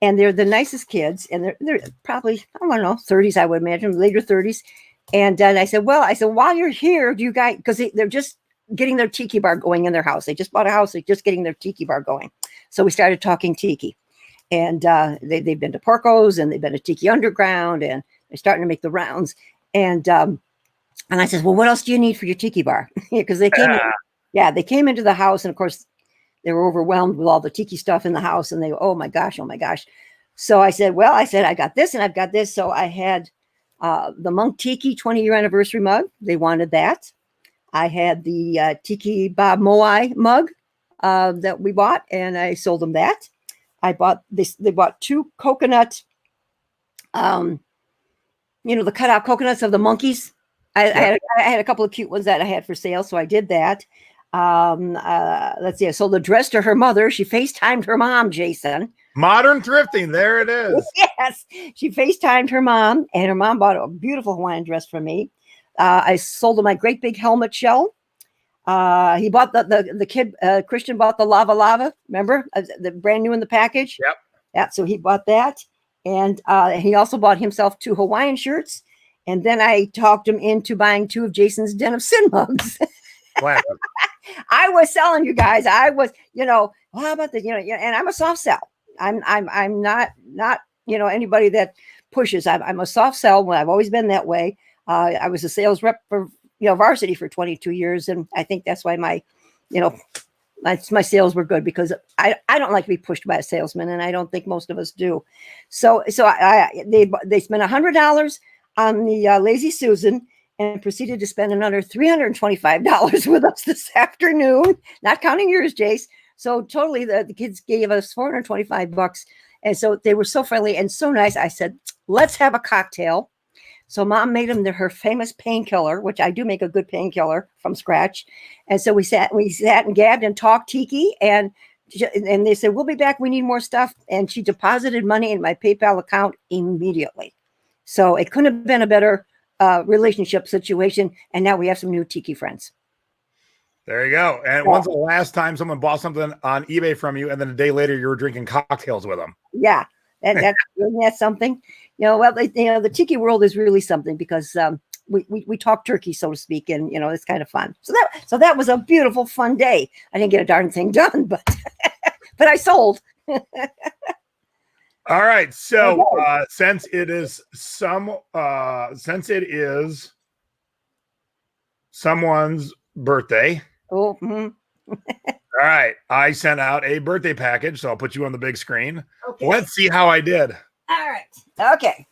and they're the nicest kids, and they're probably, I don't know, 30s, I would imagine, later 30s. And I said, while you're here, do you guys, because they're just getting their tiki bar going in their house. They just bought a house. They're just getting their tiki bar going. So we started talking tiki, and they've been to Porco's, and they've been to Tiki Underground, and they're starting to make the rounds. And I said, well, what else do you need for your tiki bar? Because they came they came into the house, and of course they were overwhelmed with all the tiki stuff in the house, and they, oh my gosh. So I said, I got this and I've got this. So I had the Monk Tiki 20-year anniversary mug. They wanted that. I had the Tiki Bob Moai mug that we bought, and I sold them that. I bought this. They bought 2 coconut, the cutout coconuts of the monkeys. I had a couple of cute ones that I had for sale, so I did that. Let's see. I sold a dress to her mother. She FaceTimed her mom, Jason. Modern thrifting. There it is. Yes. She FaceTimed her mom, and her mom bought a beautiful Hawaiian dress for me. I sold him my great big helmet shell. He bought the kid, Christian bought the lava. Remember? The brand new in the package. Yep. Yeah. So he bought that. And he also bought himself 2 Hawaiian shirts. And then I talked him into buying 2 of Jason's Den of Sin mugs. I was selling, you guys. I was, well, how about this? And I'm a soft sell. I'm not anybody that pushes. I'm a soft sell. I've always been that way. I was a sales rep for Varsity for 22 years, and I think that's why my sales were good, because I don't like to be pushed by a salesman, and I don't think most of us do. So they spent $100 on the Lazy Susan, and proceeded to spend another $325 with us this afternoon, not counting yours, Jace. So totally, the kids gave us $425, and so they were so friendly and so nice. I said, let's have a cocktail. So Mom made them her famous painkiller, which I do make a good painkiller from scratch. And so we sat and gabbed and talked tiki, and they said, we'll be back. We need more stuff. And she deposited money in my PayPal account immediately. So it couldn't have been a better relationship situation. And now we have some new tiki friends. There you go. And when's the last time someone bought something on eBay from you, and then a day later you were drinking cocktails with them? Yeah. That's something, the tiki world is really something, because we talk turkey, so to speak, and it's kind of fun. So that was a beautiful, fun day. I didn't get a darn thing done, but but I sold. All right. So since it is someone's birthday. Oh. Mm-hmm. All right. I sent out a birthday package, so I'll put you on the big screen. Okay. Let's see how I did. All right. Okay.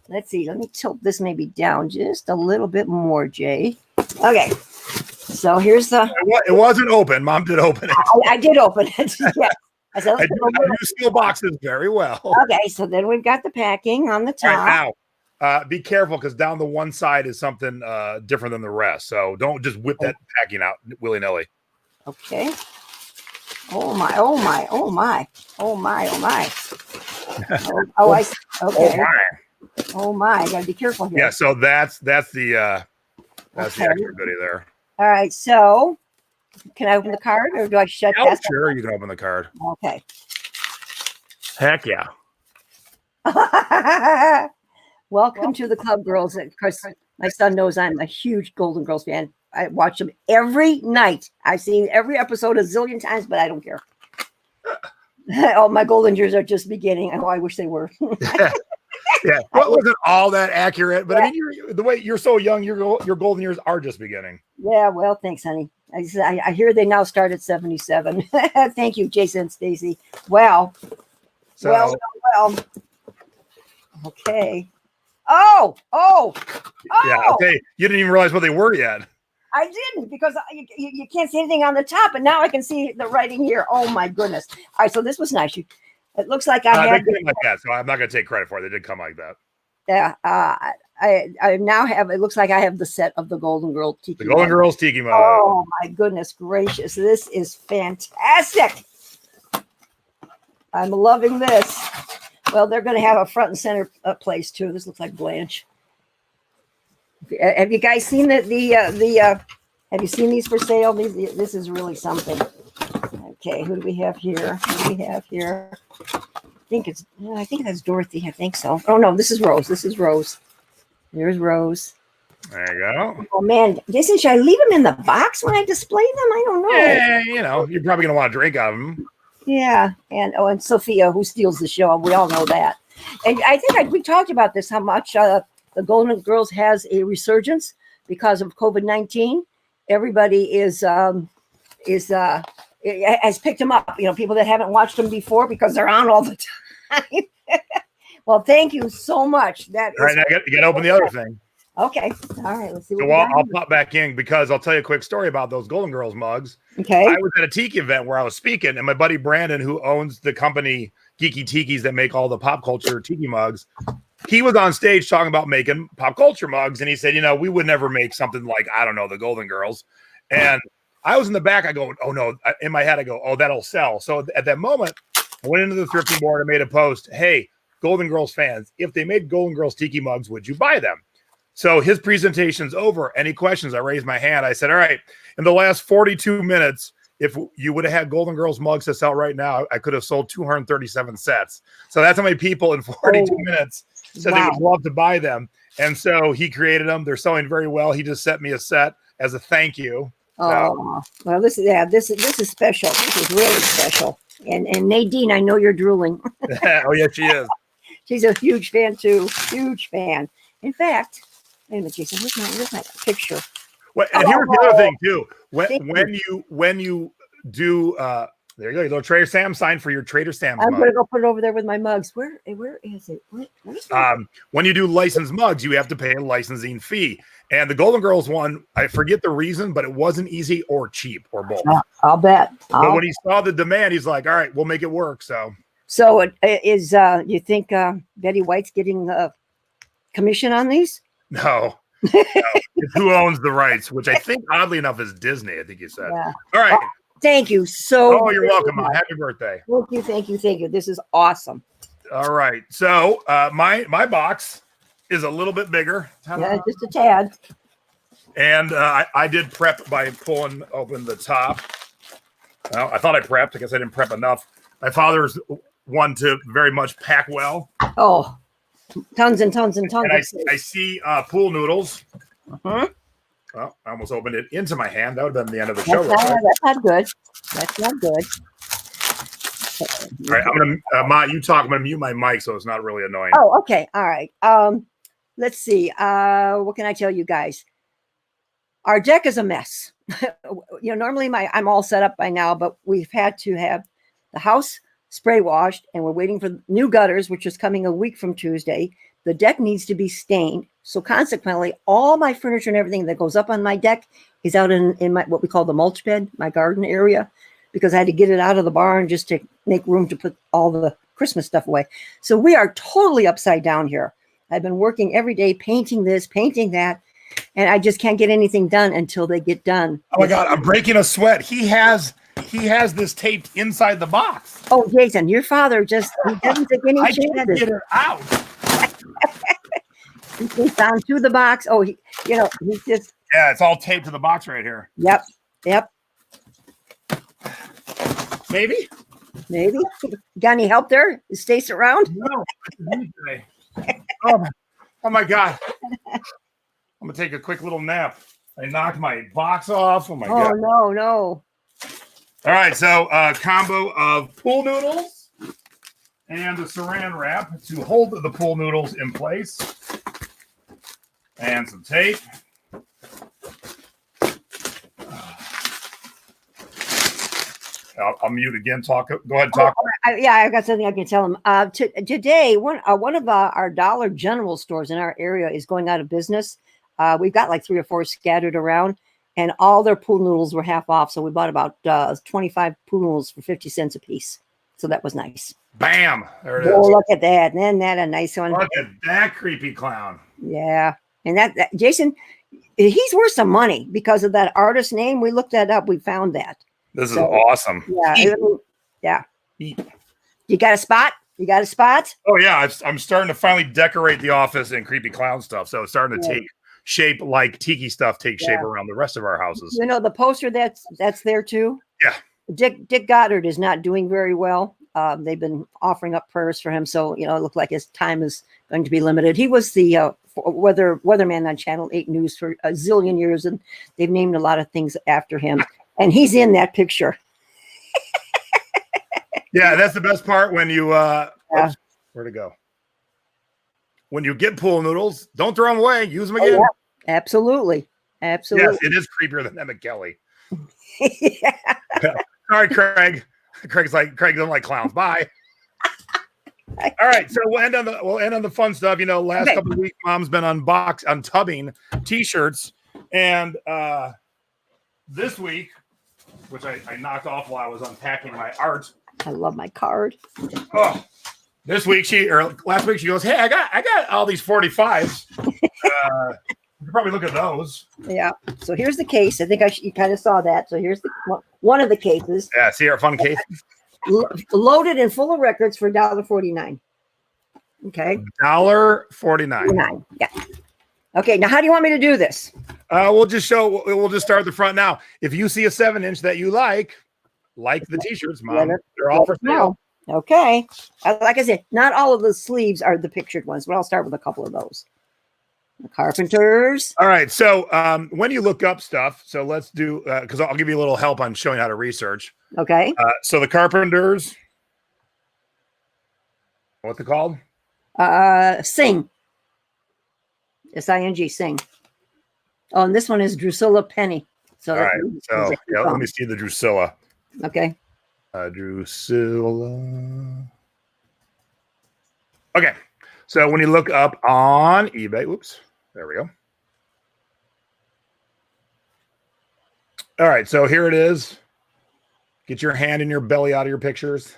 Let's see. Let me tilt this maybe down just a little bit more, Jay. Okay. So here's the. It wasn't open. Mom did open it. I did open it. Yeah. I said, I do steal boxes very well. Okay. So then we've got the packing on the top. Right, now, be careful, because down the one side is something different than the rest. So don't just whip that packing out willy-nilly. Okay. Oh my. Okay. Oh my. Oh my, I gotta be careful here. Yeah, so that's the Okay. extra goodie there. All right, so can I open the card or do I shut Oh, that? sure, you can open the card. Okay. Heck yeah. Welcome to the club, girls. Of course, my son knows I'm a huge Golden Girls fan. I watch them every night. I've seen every episode a zillion times, but I don't care. Oh, my golden years are just beginning. Oh, I wish they were. Yeah, well, it wasn't all that accurate, but I mean, the way you're so young, your golden years are just beginning. Yeah, well, thanks, honey. I hear they now start at 77. Thank you, Jason and Stacy. Wow. So, Well. Okay. Oh. yeah, okay. You didn't even realize what they were yet. I didn't because you can't see anything on the top, and now I can see the writing here. Oh my goodness! All right, so this was nice. It looks like I had. They came like that, so I'm not going to take credit for it. They did come like that. Yeah, I now have. It looks like I have the set of the Golden Girl Tiki. The Golden Girls Tiki Mug. Oh my goodness gracious! This is fantastic. I'm loving this. Well, they're going to have a front and center place too. This looks like Blanche. Have you guys seen have you seen these for sale? This is really something. Okay, who do we have here? I think that's Dorothy. I think so. Oh no, this is Rose. There's Rose. There you go. Oh man, Jason, should I leave them in the box when I display them? I don't know. Yeah, you're probably going to want to drink out of them. Yeah, and Sophia, who steals the show, we all know that. And I think we talked about this, how much the Golden Girls has a resurgence because of COVID-19. Everybody has picked them up. People that haven't watched them before because they're on all the time. Well, thank you so much. All right, now you got to open the other thing. Okay. All right. Let's see. So I'll pop back in because I'll tell you a quick story about those Golden Girls mugs. Okay. I was at a tiki event where I was speaking, and my buddy Brandon, who owns the company Geeky Tikis that make all the pop culture tiki mugs, he was on stage talking about making pop culture mugs, and he said, we would never make something like, I don't know, the Golden Girls. And I was in the back. I go, oh no. In my head, I go, oh, that'll sell. So at that moment, I went into the thrifting board and made a post. Hey, Golden Girls fans, if they made Golden Girls tiki mugs, would you buy them? So his presentation's over. Any questions? I raised my hand. I said, all right, in the last 42 minutes, if you would have had Golden Girls mugs to sell right now, I could have sold 237 sets. So that's how many people in 42 minutes said they would love to buy them. And so he created them. They're selling very well. He just sent me a set as a thank you. Oh, well, this is special. This is really special. And Nadine, I know you're drooling. Oh, yeah, she is. She's a huge fan too. Huge fan. In fact, wait a minute, Jason. Where's my picture? Well, and here's the other thing too. When you do there you go, your little Trader Sam sign for your Trader Sam's I'm mug. gonna go put it over there with my mugs. Where is it? Where's when you do licensed mugs, you have to pay a licensing fee. And the Golden Girls one, I forget the reason, but it wasn't easy or cheap or both. I'll bet. But when he saw the demand, he's like, all right, we'll make it work. So it is you think Betty White's getting commission on these? No. It's who owns the rights, which I think oddly enough is Disney, I think you said. Yeah. All right. Thank you so you're welcome. Happy birthday. Thank you. This is awesome. All right. So my box is a little bit bigger. Yeah, just a tad. And I did prep by pulling open the top. Well, I thought I prepped. I guess I didn't prep enough. My father's one to very much pack well. Oh, tons and tons and tons. And I see pool noodles. Uh-huh. Well, I almost opened it into my hand. That would have been the end of the show. That's not good. That's not good. All right, I'm gonna Ma, you talk. I'm gonna mute my mic so it's not really annoying. Oh, okay. All right. Let's see. What can I tell you guys? Our deck is a mess. Normally I'm all set up by now, but we've had to have the house spray washed, and we're waiting for new gutters, which is coming a week from Tuesday. The deck needs to be stained. So consequently, all my furniture and everything that goes up on my deck is out in my what we call the mulch bed, my garden area, because I had to get it out of the barn just to make room to put all the Christmas stuff away. So we are totally upside down here. I've been working every day, painting this, painting that, and I just can't get anything done until they get done. Oh my God, I'm breaking a sweat. He has this taped inside the box. Oh, Jason, your father he doesn't take any chances. I can't get it out. He's on to the box. Oh, he's just. Yeah, it's all taped to the box right here. Yep. Maybe. Got any help there? Is Stace around? No. Oh my God. I'm gonna take a quick little nap. I knocked my box off. Oh my God. No. All right, so combo of pool noodles and the saran wrap to hold the pool noodles in place, and some tape. I'll mute again. Go ahead, talk. I've got something I can tell him. Today, one of our Dollar General stores in our area is going out of business. We've got like 3 or 4 scattered around, and all their pool noodles were half off. So we bought about 25 pool noodles for 50 cents a piece. So that was nice. Bam! There it is. Oh, look at that. Isn't that a nice one? Look at that creepy clown. Yeah. And that Jason, he's worth some money because of that artist name. We looked that up. We found that. This is awesome. Yeah. You got a spot? Oh, yeah. I'm starting to finally decorate the office in creepy clown stuff. So it's starting to take shape like Tiki stuff takes shape around the rest of our houses. You know, the poster that's there too? Yeah. Dick Goddard is not doing very well. They've been offering up prayers for him. So, it looked like his time is going to be limited. He was the weatherman on Channel 8 News for a zillion years, and they've named a lot of things after him. And he's in that picture. Yeah, that's the best part when you where'd it go? When you get pool noodles, don't throw them away. Use them again. Yeah. Absolutely. Yes, it is creepier than Emmett Kelly. Yeah. Sorry, Craig. Craig doesn't like clowns. Bye. All right, so we'll end on the fun stuff. Last couple of weeks, Mom's been untubbing T-shirts, and this week, which I knocked off while I was unpacking my art. I love my card. Oh, last week she goes, "Hey, I got all these 45s. You can probably look at those." Yeah. So here's the case. I think you kind of saw that. So here's one of the cases. Yeah. See our fun case. Loaded and full of records for $1.49. Okay. $1.49. Yeah. Okay. Now, how do you want me to do this? We'll just start at the front now. If you see a 7-inch that you like the T-shirts, Mom, they're all for sale. Okay. Like I said, not all of the sleeves are the pictured ones, but I'll start with a couple of those. The Carpenters. All right. So when you look up stuff, so let's do, because I'll give you a little help on showing how to research. Okay. So the Carpenters, what's it called? Sing. S-I-G, Sing. Oh, and this one is Drusilla Penny. So, all right. So let me see the Drusilla. Okay. Drusilla. Okay. So when you look up on eBay, whoops, there we go. All right. So here it is. Get your hand in your belly out of your pictures.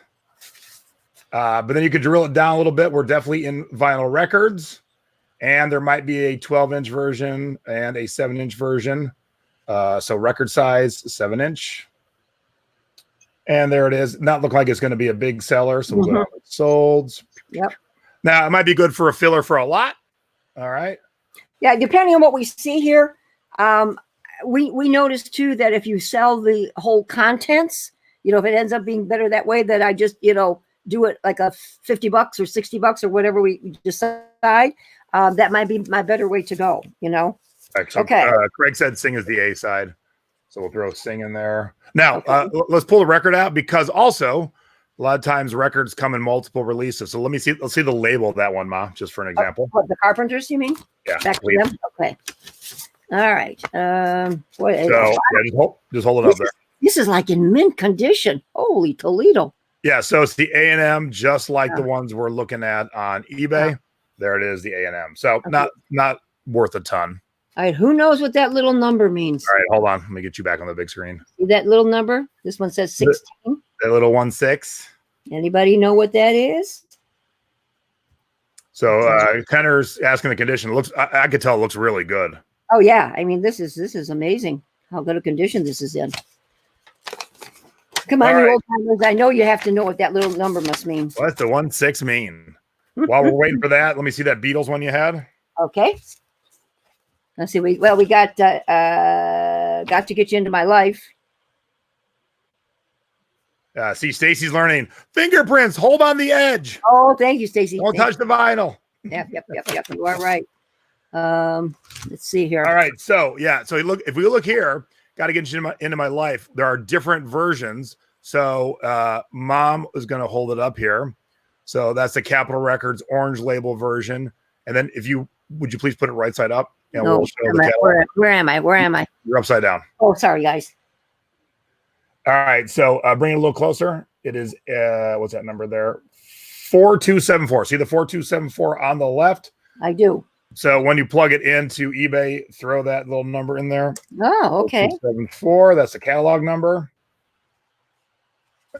But then you could drill it down a little bit. We're definitely in vinyl records. And there might be a 12-inch version and a 7-inch version. So record size, 7-inch. And there it is. Not look like it's going to be a big seller. So we'll go with solds. Yep. Now, it might be good for a filler for a lot. All right. Yeah, depending on what we see here. We noticed, too, that if you sell the whole contents, if it ends up being better that way, that I just, do it like a $50 or $60 or whatever we decide. That might be my better way to go, Excellent. Okay. Craig said Sing is the A side. So we'll throw Sing in there. Now, let's pull the record out because also a lot of times records come in multiple releases. So let's see the label of that one, Ma, just for an example. What, the Carpenters, you mean? Yeah. Back to them? Okay. All right. Just hold it up there. This is like in mint condition. Holy Toledo. Yeah, so it's the A&M, just like the ones we're looking at on eBay. Yeah. There it is, the A&M. So not worth a ton. All right, who knows what that little number means? All right, hold on. Let me get you back on the big screen. See that little number? This one says 16. That little 16. Anybody know what that is? So Kenner's asking the condition. I could tell it looks really good. Oh yeah, I mean this is amazing how good a condition this is in. Come on, you old timers! I know you have to know what that little number must mean. What's the 16 mean? While we're waiting for that, let me see that Beatles one you had. Okay. Let's see. We got to get you into my life. See, Stacy's learning fingerprints. Hold on the edge. Oh, thank you, Stacy. Don't touch the vinyl. Yep. You are right. Let's see here. All right. So yeah. So if we look here, got to get into my life. There are different versions. So Mom is going to hold it up here. So that's the Capitol Records orange label version. And then would you please put it right side up? And No, we'll show the catalog. where am I? You're upside down. Oh, sorry, guys. All right. So bring it a little closer. It is, what's that number there? 4274. See the 4274 on the left? I do. So when you plug it into eBay, throw that little number in there. Oh, okay. 4274. That's the catalog number.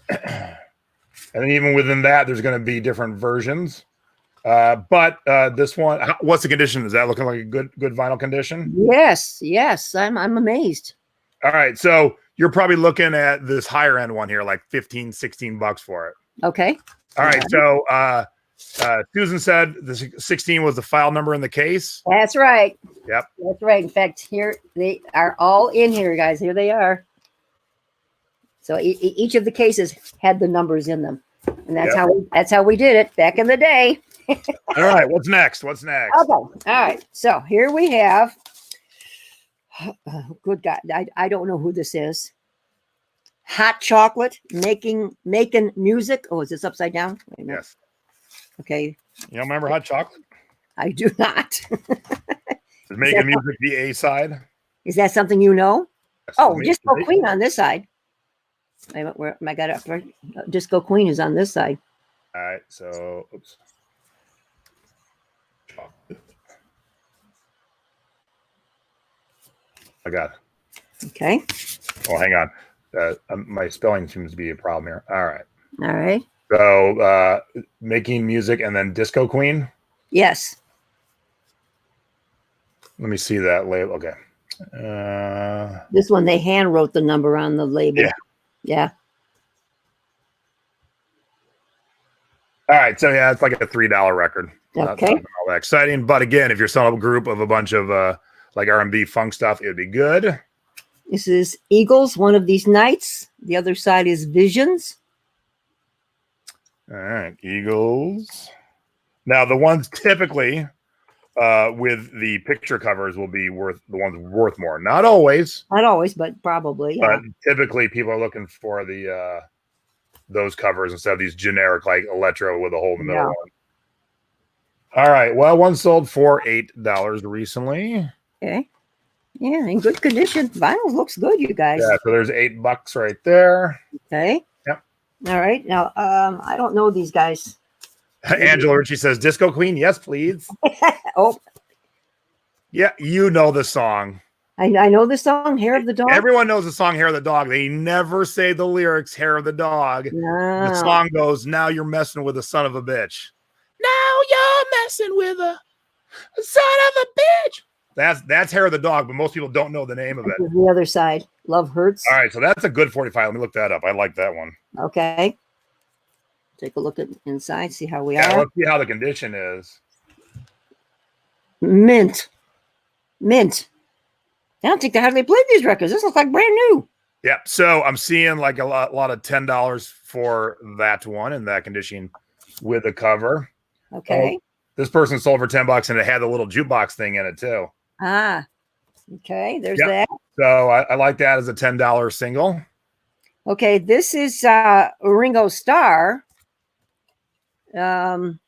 And then even within that, there's going to be different versions. But this one, what's the condition? Is that looking like a good vinyl condition? Yes. I'm amazed. All right. So you're probably looking at this higher end one here, like 15, 16 bucks for it. Okay. All right. So Susan said the 16 was the file number in the case. That's right. Yep. That's right. In fact, here they are all in here, guys. Here they are. So each of the cases had the numbers in them, and that's how we did it back in the day. All right. What's next? Okay. All right. So here we have. Good God, I don't know who this is. Hot Chocolate making music. Oh, is this upside down? Wait a minute. Yes. Okay. You don't remember Hot Chocolate? I do not. Is making music the A side? Is that something you know? Yes, Oh, Disco Queen on this side. Wait a minute, where am I got it? Disco Queen is on this side. All right. So, oops. Chocolate. I got it. Okay. Oh, hang on. My spelling seems to be a problem here. All right. All right. So making music and then Disco Queen. Yes. Let me see that label. Okay. This one, they hand wrote the number on the label. Yeah. All right. So yeah, it's like a $3 record. Okay. Not all that exciting. But again, if you're selling a group of a bunch of like R&B funk stuff, it would be good. This is Eagles, One of These Nights. The other side is Visions. All right, Eagles. Now the ones typically with the picture covers will be worth more. Not always. Not always, but probably. Yeah. But typically people are looking for the those covers instead of these generic like electro with a hole in the middle one. All right. Well, one sold for $8 recently. Okay. Yeah, in good condition. Vinyl looks good, you guys. Yeah, so there's $8 right there. Okay. Yep. All right. Now, I don't know these guys. Angela Ritchie says, Disco Queen, yes, please. Oh. Yeah, you know the song. I know the song, Hair of the Dog. Everyone knows the song Hair of the Dog. They never say the lyrics, Hair of the Dog. No. The song goes, now you're messing with a son of a bitch. Now you're messing with a son of a bitch. That's Hair of the Dog, but most people don't know the name of it. The other side, Love Hurts. All right, so that's a good 45. Let me look that up. I like that one. Okay. Take a look at inside, see how we Yeah, are. let's see how the condition is. Mint. I don't think they hardly played these records. This looks like brand new. Yeah, so I'm seeing like a lot of $10 for that one in that condition with the cover. Okay. This person sold for $10 and it had the little jukebox thing in it too. Ah. Okay, there's that. So I like that as a $10 single. Okay, this is Ringo Starr. On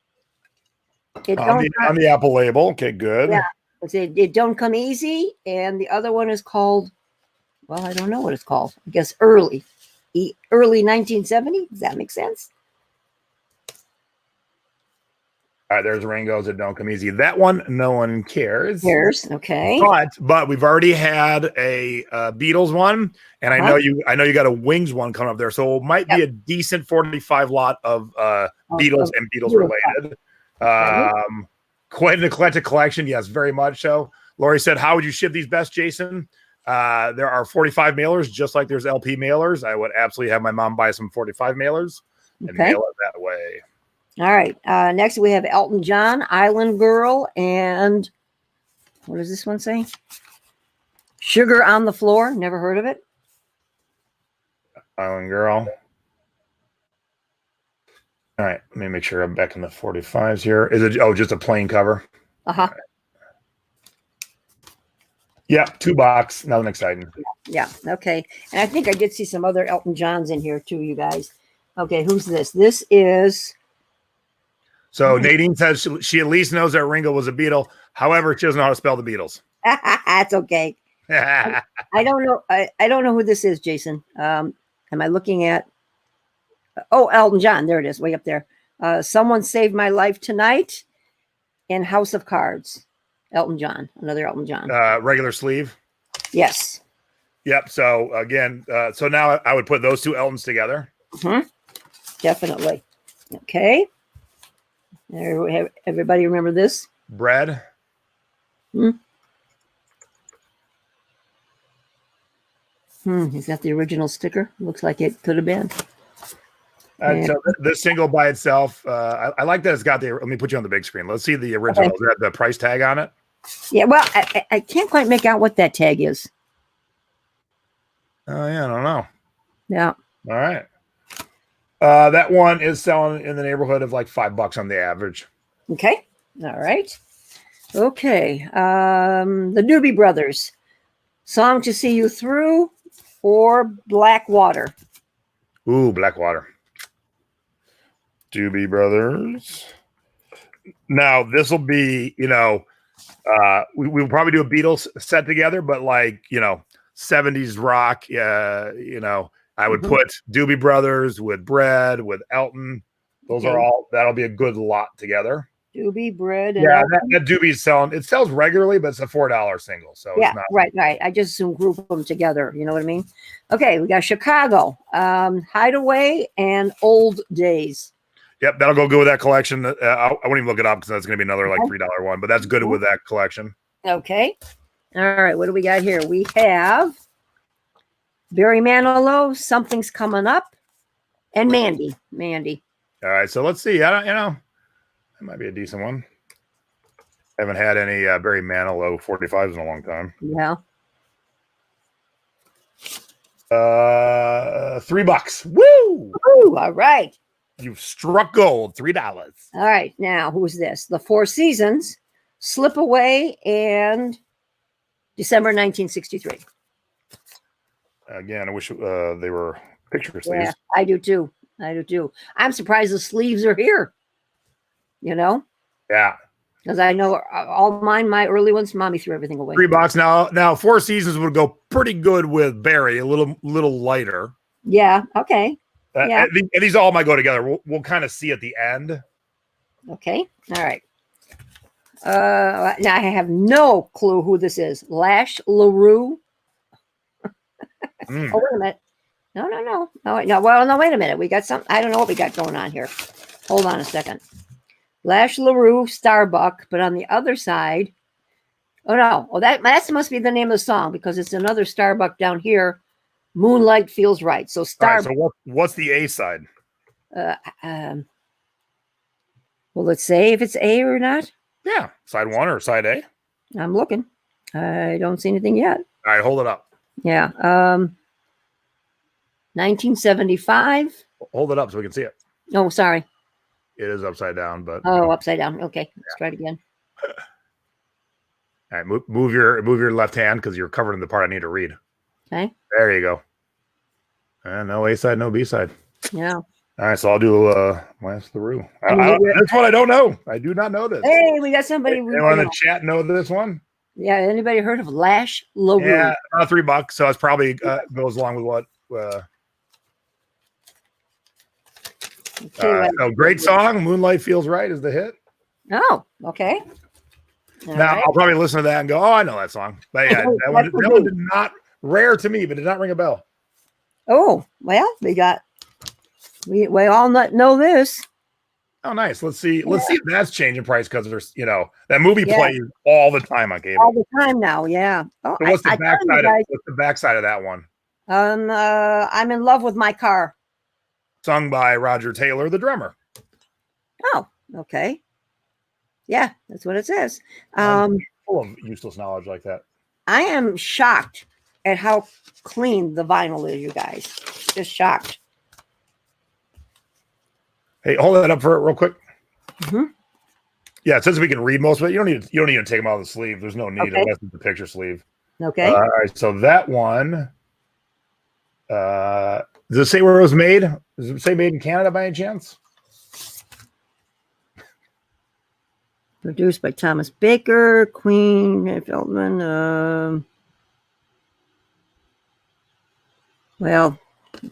the Apple label. Okay, good. Yeah. It Don't Come Easy, and the other one is called, well, I don't know what it's called. I guess early 1970. Does that make sense? All right, there's Ringo's It Don't Come Easy. That one, no one cares. Okay. But we've already had a Beatles one, and I know you got a Wings one coming up there, so it might be a decent 45 lot of Beatles and Beatles related. Quite an eclectic collection, yes, very much so. Lori said, "How would you ship these best, Jason?" There are 45 mailers, just like there's LP mailers. I would absolutely have my mom buy some 45 mailers and mail it that way. All right. Next we have Elton John, Island Girl, and what does this one say? Sugar on the Floor. Never heard of it. Island Girl. All right, let me make sure I'm back in the 45s here. Is it just a plain cover? Uh-huh. Right. Yeah, $2. Nothing exciting. Yeah. Okay. And I think I did see some other Elton Johns in here too, you guys. Okay, who's this? This is So Nadine says she at least knows that Ringo was a Beatle. However, she doesn't know how to spell the Beatles. that's okay. I don't know. I don't know who this is, Jason. Am I looking at? Oh, Elton John. There it is, way up there. Someone Saved My Life Tonight and House of Cards. Elton John, another Elton John. Regular sleeve. Yes. Yep. So again, so now I would put those two Eltons together. Mm-hmm. Definitely. Okay. Everybody remember this? Bread. Is that the original sticker? Looks like it could have been. So this single by itself, I like that it's got the. Let me put you on the big screen. Let's see the original. Okay. Is that the price tag on it? Yeah. Well, I can't quite make out what that tag is. Oh yeah, I don't know. Yeah. All right. That one is selling in the neighborhood of like $5 on the average. Okay. All right. Okay. The Doobie Brothers. Song to See You Through or Black Water? Ooh, Blackwater. Doobie Brothers. Now this will be, we'll probably do a Beatles set together, but like, 70s rock. I would put Doobie Brothers with Bread, with Elton. Those are all, that'll be a good lot together. Doobie, Bread, and yeah, Elton. that Doobie's selling. It sells regularly, but it's a $4 single. So yeah, it's not. right. I just assume group them together. You know what I mean? Okay, we got Chicago, Hideaway, and Old Days. Yep, that'll go good with that collection. I won't even look it up because that's going to be another like $3 one, but that's good with that collection. Okay. All right, what do we got here? We have Barry Manilow, Something's Coming Up, and Mandy. All right, so let's see. That might be a decent one. Haven't had any Barry Manilow 45s in a long time. Yeah. $3. Woo! Ooh, all right. You've struck gold. $3. All right. Now, who's this? The Four Seasons, Slip Away, and December 1963. Again, I wish they were picture sleeves. Yeah, I do too. I'm surprised the sleeves are here. Yeah. Because I know all mine, my early ones, Mommy threw everything away. $3 now. Four Seasons would go pretty good with Barry, a little lighter. Yeah. Okay. Yeah. And these all might go together. We'll kind of see at the end. Okay. All right. Now I have no clue who this is. Lash LaRue. Oh, wait a minute. No. Well, no, wait a minute. We got some. I don't know what we got going on here. Hold on a second. Lash LaRue, Starbuck, but on the other side, oh no, that must be the name of the song because it's another Starbuck down here. Moonlight Feels Right. So Starbuck. Right, so what's the A side? Well, let's say if it's A or not. Yeah, side 1 or side A. I'm looking. I don't see anything yet. All right, hold it up. Yeah. 1975. Hold it up so we can see it. Oh, sorry. It is upside down, but upside down. Okay, let's try it again. All right, move your left hand because you're covering the part I need to read. Okay. There you go. And no A side, no B side. Yeah. All right, so I'll do Lash LaRue. This one I don't know. I do not know this. Hey, we got somebody. Anyone in the chat know this one? Yeah. Anybody heard of Lash LaRue? Yeah, $3. So it's probably goes along with what. Great song. Moonlight Feels Right is the hit. Oh, okay. Now I'll probably listen to that and go, "Oh, I know that song." But yeah, that one did not rare to me, but did not ring a bell. Oh well, we all know this. Oh, nice. Let's see if that's changing price because there's that movie plays all the time on cable. All the time now, yeah. Oh, So what's the backside of that one? I'm in love with my car. Sung by Roger Taylor, the drummer. Oh, okay. Yeah, that's what it says. I'm full of useless knowledge like that. I am shocked at how clean the vinyl is, you guys. Just shocked. Hey, hold that up for it real quick. Mhm. Yeah, it says we can read most of it. You don't need to take them out of the sleeve. There's no need Okay. unless it's the picture sleeve. Okay. All right, so that one. Does it say where it was made? Does it say made in Canada by any chance? Produced by Thomas Baker, Queen Feldman. Well,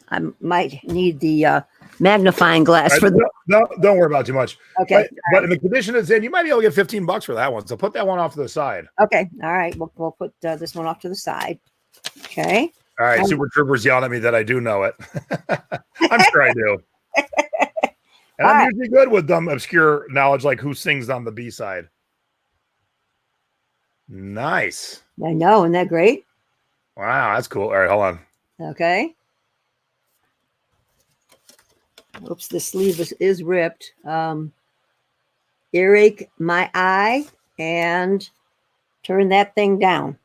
I might need the magnifying glass for the. No, don't worry about it too much. Okay. But in the condition it's in, you might be able to get $15 for that one. So put that one off to the side. Okay. All right. We'll put this one off to the side. Okay. All right. Super Troopers yelling at me that I do know it. I'm sure I do. And I'm usually good with dumb, obscure knowledge, like who sings on the B side. Nice. I know. Isn't that great? Wow, that's cool. All right, hold on. Okay. Oops, the sleeve is ripped. Earache my eye and turn that thing down.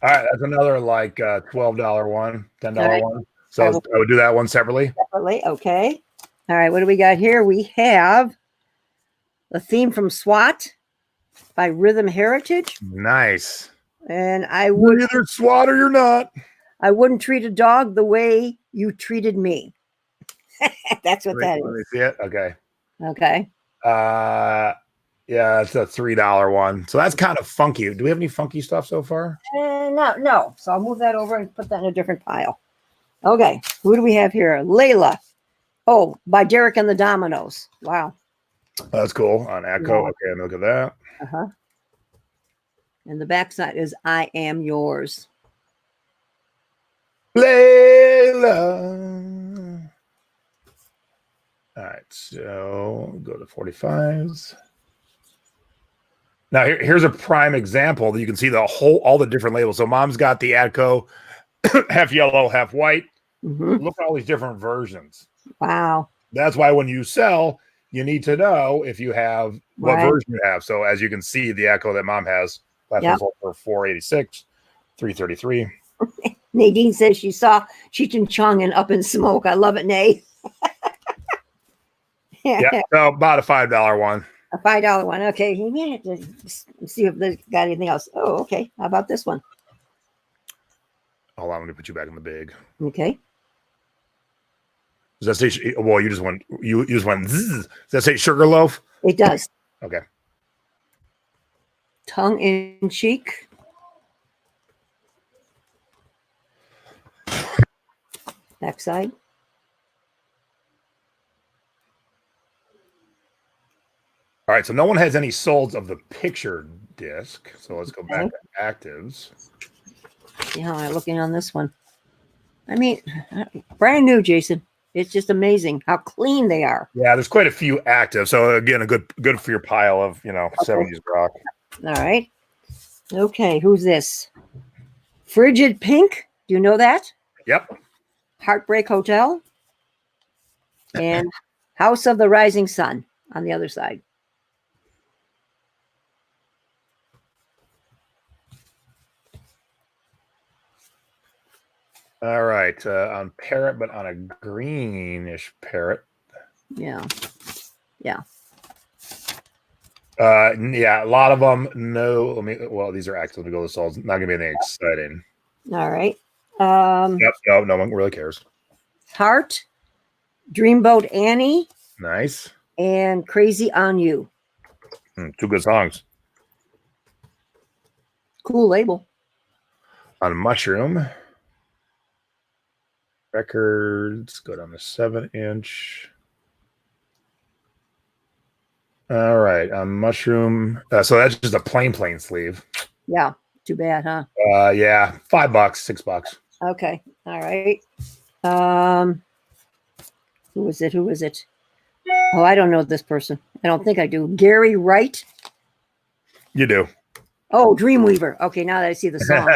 All right, that's another like $12 one, $10 right. one. So I would do that one separately. Separately, okay. All right, what do we got here? We have a theme from SWAT by Rhythm Heritage. Nice. And I would You're either SWAT or you're not. I wouldn't treat a dog the way you treated me. That's what that Let me is. see it. Okay. Okay. Yeah, it's a $3 one. So that's kind of funky. Do we have any funky stuff so far? No. So I'll move that over and put that in a different pile. Okay. Who do we have here? Layla. Oh, by Derek and the Dominoes. Wow. That's cool. On Echo. Yeah. Okay, look at that. Uh-huh. And the backside is I Am Yours. Layla. All right, so go to 45s. Now here's a prime example that you can see all the different labels. So Mom's got the Atco, half yellow, half white. Mm-hmm. Look at all these different versions. Wow. That's why when you sell, you need to know if you have what version you have. So as you can see, the Atco that Mom has, that's for 486, 333. Nadine says she saw Cheech and Chong in Up in Smoke. I love it, Nay. Yeah, so about a $5 one. A $5 one. Okay. We have to see if they got anything else. Oh, okay. How about this one? Hold on, let me put you back in the big. Okay. Does that say? Well, you just went. Zzz. Does that say Sugarloaf? It does. Okay. Tongue in cheek. Backside. All right, so no one has any solds of the picture disc. So let's go back to actives. See how I'm looking on this one. I mean, brand new, Jason. It's just amazing how clean they are. Yeah, there's quite a few active. So again, a good for your pile of 70s rock. All right. Okay, who's this? Frigid Pink. Do you know that? Yep. Heartbreak Hotel. And House of the Rising Sun on the other side. All right, on parrot, but on a greenish parrot. Yeah. Yeah, a lot of them. No, well, these are active. Let me go to solds. Not gonna be anything exciting. All right. Yep. No one really cares. Heart, Dreamboat Annie, Nice. and Crazy on You. Two good songs. Cool label. On Mushroom records, go down to 7-inch. All right, on Mushroom. So that's just a plain sleeve. Yeah. Too bad, huh? Yeah, $5, $6. Okay. All right. Who is it? Oh, I don't know this person. I don't think I do. Gary Wright. You do. Oh, Dreamweaver. Okay, now that I see the song.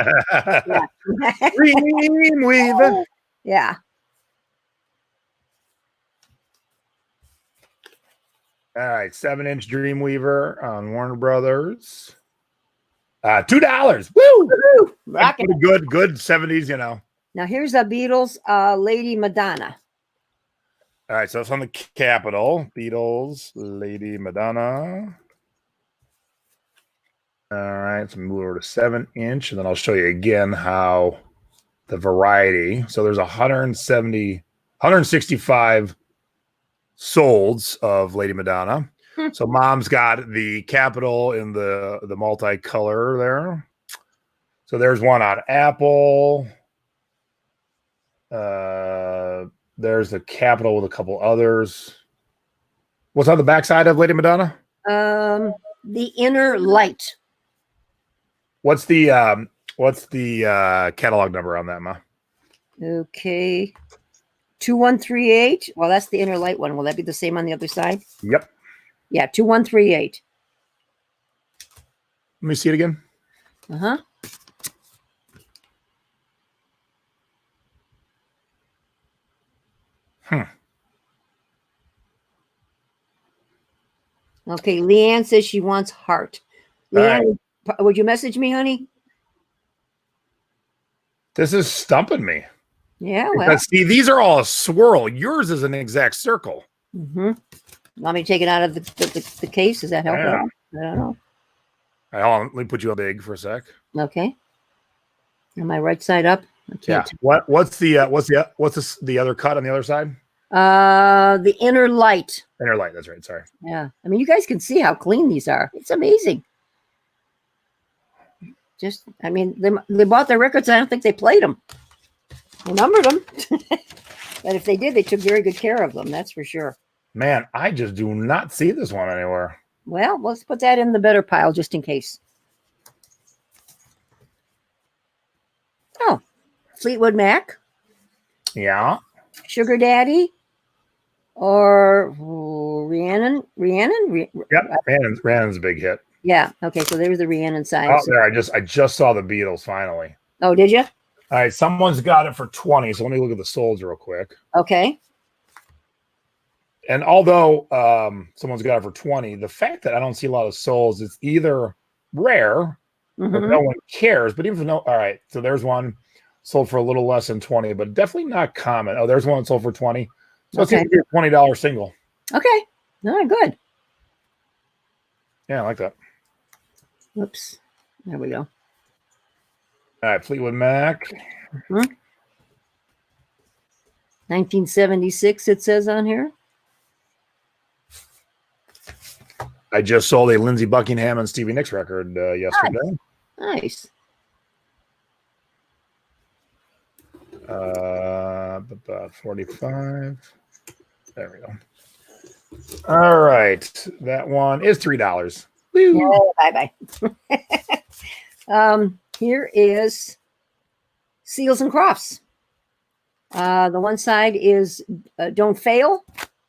Dreamweaver. Yeah. All right, 7-inch Dreamweaver on Warner Brothers. $2. Woo! Woo-hoo! Rocking it. Good 70s, you know. Now here's the Beatles, Lady Madonna. All right, so it's on the Capitol. Beatles, Lady Madonna. All right, so move over to 7-inch, and then I'll show you again how the variety. So there's 165 solds of Lady Madonna. So Mom's got the Capitol in the multicolor there. So there's one on Apple. There's the Capitol with a couple others. What's on the backside of Lady Madonna? The Inner Light. What's the catalog number on that, Ma? Okay. 2138. Well, that's the Inner Light one. Will that be the same on the other side? Yep. Yeah, 2138. Let me see it again. Uh-huh. Okay, Leanne says she wants heart. Leanne, would you message me, honey? This is stumping me. Yeah, well. Because, see, these are all a swirl. Yours is an exact circle. Mm-hmm. Want me to take it out of the case? Does that help? Yeah. I don't know. All right, hold on. Let me put you on big for a sec. Okay. Am I right side up? I can't. Yeah. What's the other cut on the other side? The Inner Light. Inner Light. That's right. Sorry. Yeah. I mean, you guys can see how clean these are. It's amazing. Just, I mean, they bought their records. I don't think they played them. They numbered them. But if they did, they took very good care of them. That's for sure. Man, I just do not see this one anywhere. Well, let's put that in the better pile just in case. Oh, Fleetwood Mac. Yeah. Sugar Daddy. Or Rhiannon. Yep. Rhiannon's a big hit. Yeah. Okay. So there's the Rhiannon side. Oh, there. I just saw the Beatles finally. Oh, did you? All right. Someone's got it for 20. So let me look at the solds real quick. Okay. And although someone's got it for 20, the fact that I don't see a lot of solds, it's either rare or no one cares. But even though, all right, so there's one sold for a little less than 20, but definitely not common. Oh, there's one sold for 20. So it's going to be a $20 single. Okay. All right, good. Yeah, I like that. Oops. There we go. All right, Fleetwood Mac. 1976, it says on here. I just sold a Lindsey Buckingham and Stevie Nicks record yesterday. Nice. 45. There we go. All right. That one is $3. Oh, bye-bye. Here is Seals and Crofts. The one side is Don't Fail,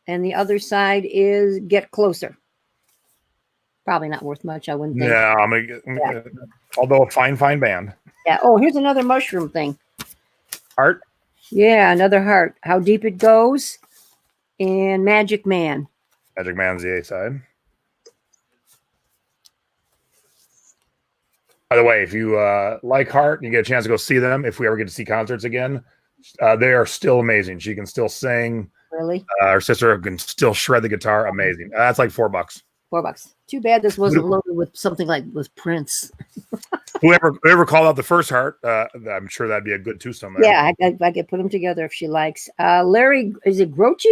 and the other side is Get Closer. Probably not worth much, I wouldn't think. Yeah, although a fine band. Yeah. Oh, here's another mushroom thing. Heart? Yeah, another heart. How Deep It Goes and Magic Man. Magic Man's the A side. By the way, if you like Heart and you get a chance to go see them, if we ever get to see concerts again, they are still amazing. She can still sing. Really? Her sister can still shred the guitar. Amazing. That's like $4. $4. Too bad this wasn't loaded with something like with Prince. Whoever called out the first Heart, I'm sure that'd be a good twosome there. Yeah, I could put them together if she likes. Larry, is it Groce?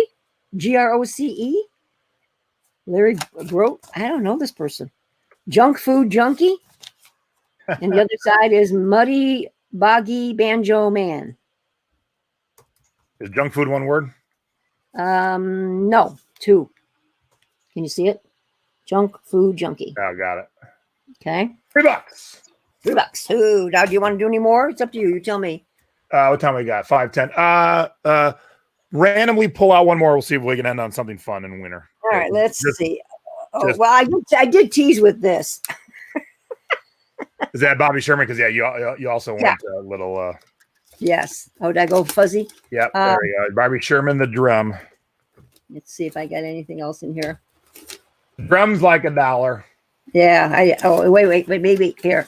Groce? Larry Grote? I don't know this person. Junk Food Junkie. And the other side is Muddy Boggy Banjo Man. Is junk food one word? No, 2. Can you see it? Junk Food Junkie. Oh, got it. Okay. $3. $3. Ooh, now do you want to do any more? It's up to you. You tell me. What time we got? 5:10. Randomly pull out one more. We'll see if we can end on something fun and winner. All right, let's see. Well, I did tease with this. Is that Bobby Sherman? Because you also went a little. Yes. Oh, did I go fuzzy? Yep. There we go. Bobby Sherman, the drum. Let's see if I got anything else in here. Drum's like $1. Yeah. Wait. Maybe here.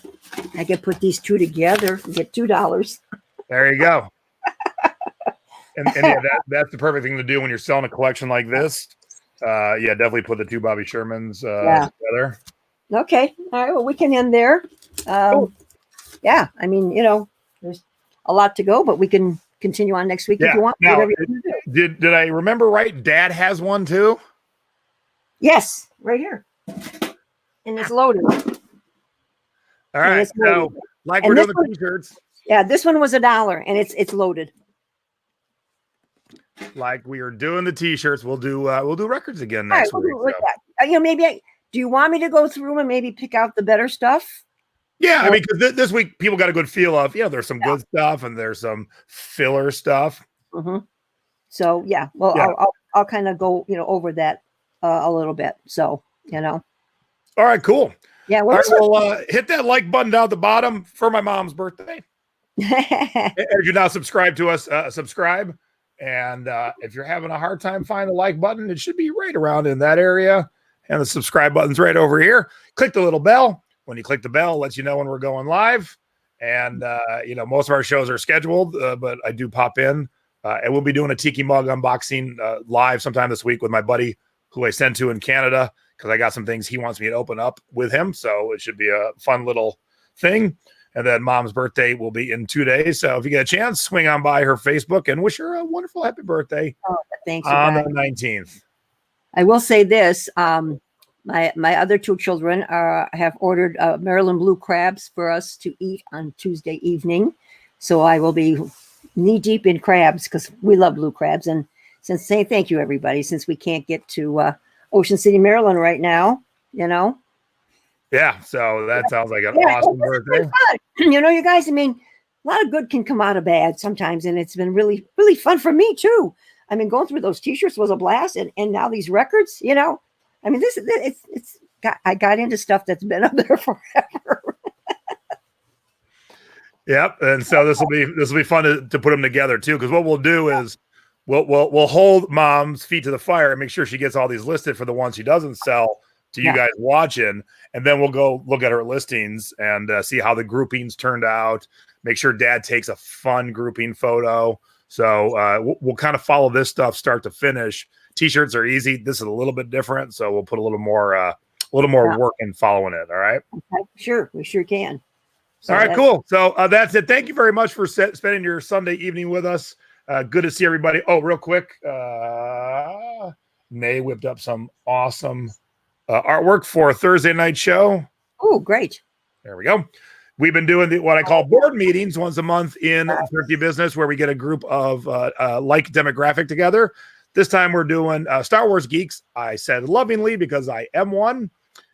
I can put these two together and get $2. There you go. And yeah, that's the perfect thing to do when you're selling a collection like this. Yeah, definitely put the two Bobby Shermans together. Okay. All right. Well, we can end there. Cool. Yeah. I mean, there's a lot to go, but we can continue on next week if you want. Now, Whatever you want to do. did I remember right? Dad has one too. Yes, right here, and it's loaded. All right. So, like we're doing the t-shirts. Yeah, this one was $1, and it's loaded. Like we are doing the t-shirts, we'll do records again next week. Maybe do you want me to go through and maybe pick out the better stuff? Yeah, I mean, because this week people got a good feel of, there's some good stuff and there's some filler stuff. Mm-hmm. So I'll kind of go over that a little bit. So All right, cool. Yeah. All right, well, hit that like button down at the bottom for my mom's birthday. If you're not subscribed to us, subscribe. And if you're having a hard time finding the like button, it should be right around in that area. And the subscribe button's right over here. Click the little bell. When you click the bell, it lets you know when we're going live. And, most of our shows are scheduled, but I do pop in. And we'll be doing a Tiki Mug unboxing live sometime this week with my buddy who I sent to in Canada because I got some things he wants me to open up with him. So it should be a fun little thing. And then Mom's birthday will be in 2 days. So if you get a chance, swing on by her Facebook and wish her a wonderful happy birthday. Oh, thanks. On the 19th. I will say this. My other two children have ordered Maryland blue crabs for us to eat on Tuesday evening. So I will be knee deep in crabs because we love blue crabs. And thank you, everybody, since we can't get to Ocean City, Maryland right now, Yeah, so that sounds like an awesome birthday. You guys, I mean, a lot of good can come out of bad sometimes, and it's been really, really fun for me too. I mean, going through those t-shirts was a blast, and now these records, I mean, I got into stuff that's been up there forever. Yep, and so this will be fun to put them together too, because what we'll do is we'll hold Mom's feet to the fire and make sure she gets all these listed for the ones she doesn't sell to you guys watching, and then we'll go look at her listings and see how the groupings turned out. Make sure Dad takes a fun grouping photo. So we'll kind of follow this stuff start to finish. T-shirts are easy. This is a little bit different, so we'll put a little more work in following it. All right. Okay. Sure, we sure can. So all right, cool. So that's it. Thank you very much for spending your Sunday evening with us. Good to see everybody. Oh, real quick, May whipped up some awesome artwork for a Thursday night show. Oh, great. There we go. We've been doing what I call board meetings once a month in Thrifty Business, where we get a group of like demographic together. This time we're doing Star Wars geeks. I said lovingly because I am one.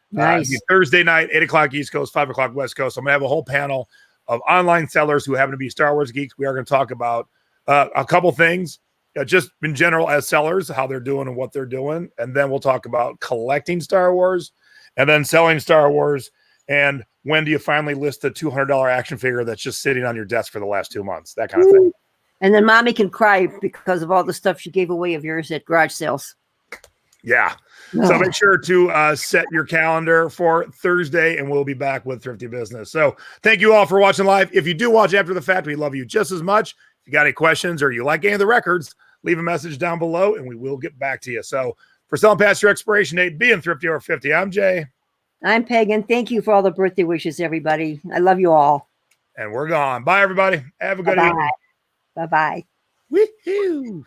Nice. Thursday night, 8 o'clock East Coast, 5 o'clock West Coast. I'm going to have a whole panel of online sellers who happen to be Star Wars geeks. We are going to talk about a couple things, just in general as sellers, how they're doing and what they're doing. And then we'll talk about collecting Star Wars and then selling Star Wars. And when do you finally list the $200 action figure that's just sitting on your desk for the last 2 months? That kind of thing. And then Mommy can cry because of all the stuff she gave away of yours at garage sales. Yeah. So make sure to set your calendar for Thursday, and we'll be back with Thrifty Business. So thank you all for watching live. If you do watch after the fact, we love you just as much. If you got any questions or you like any of the records, leave a message down below, and we will get back to you. So for selling past your expiration date, being thrifty over 50, I'm Jay. I'm Peg, and thank you for all the birthday wishes, everybody. I love you all. And we're gone. Bye, everybody. Have a good evening. Bye-bye. Woohoo!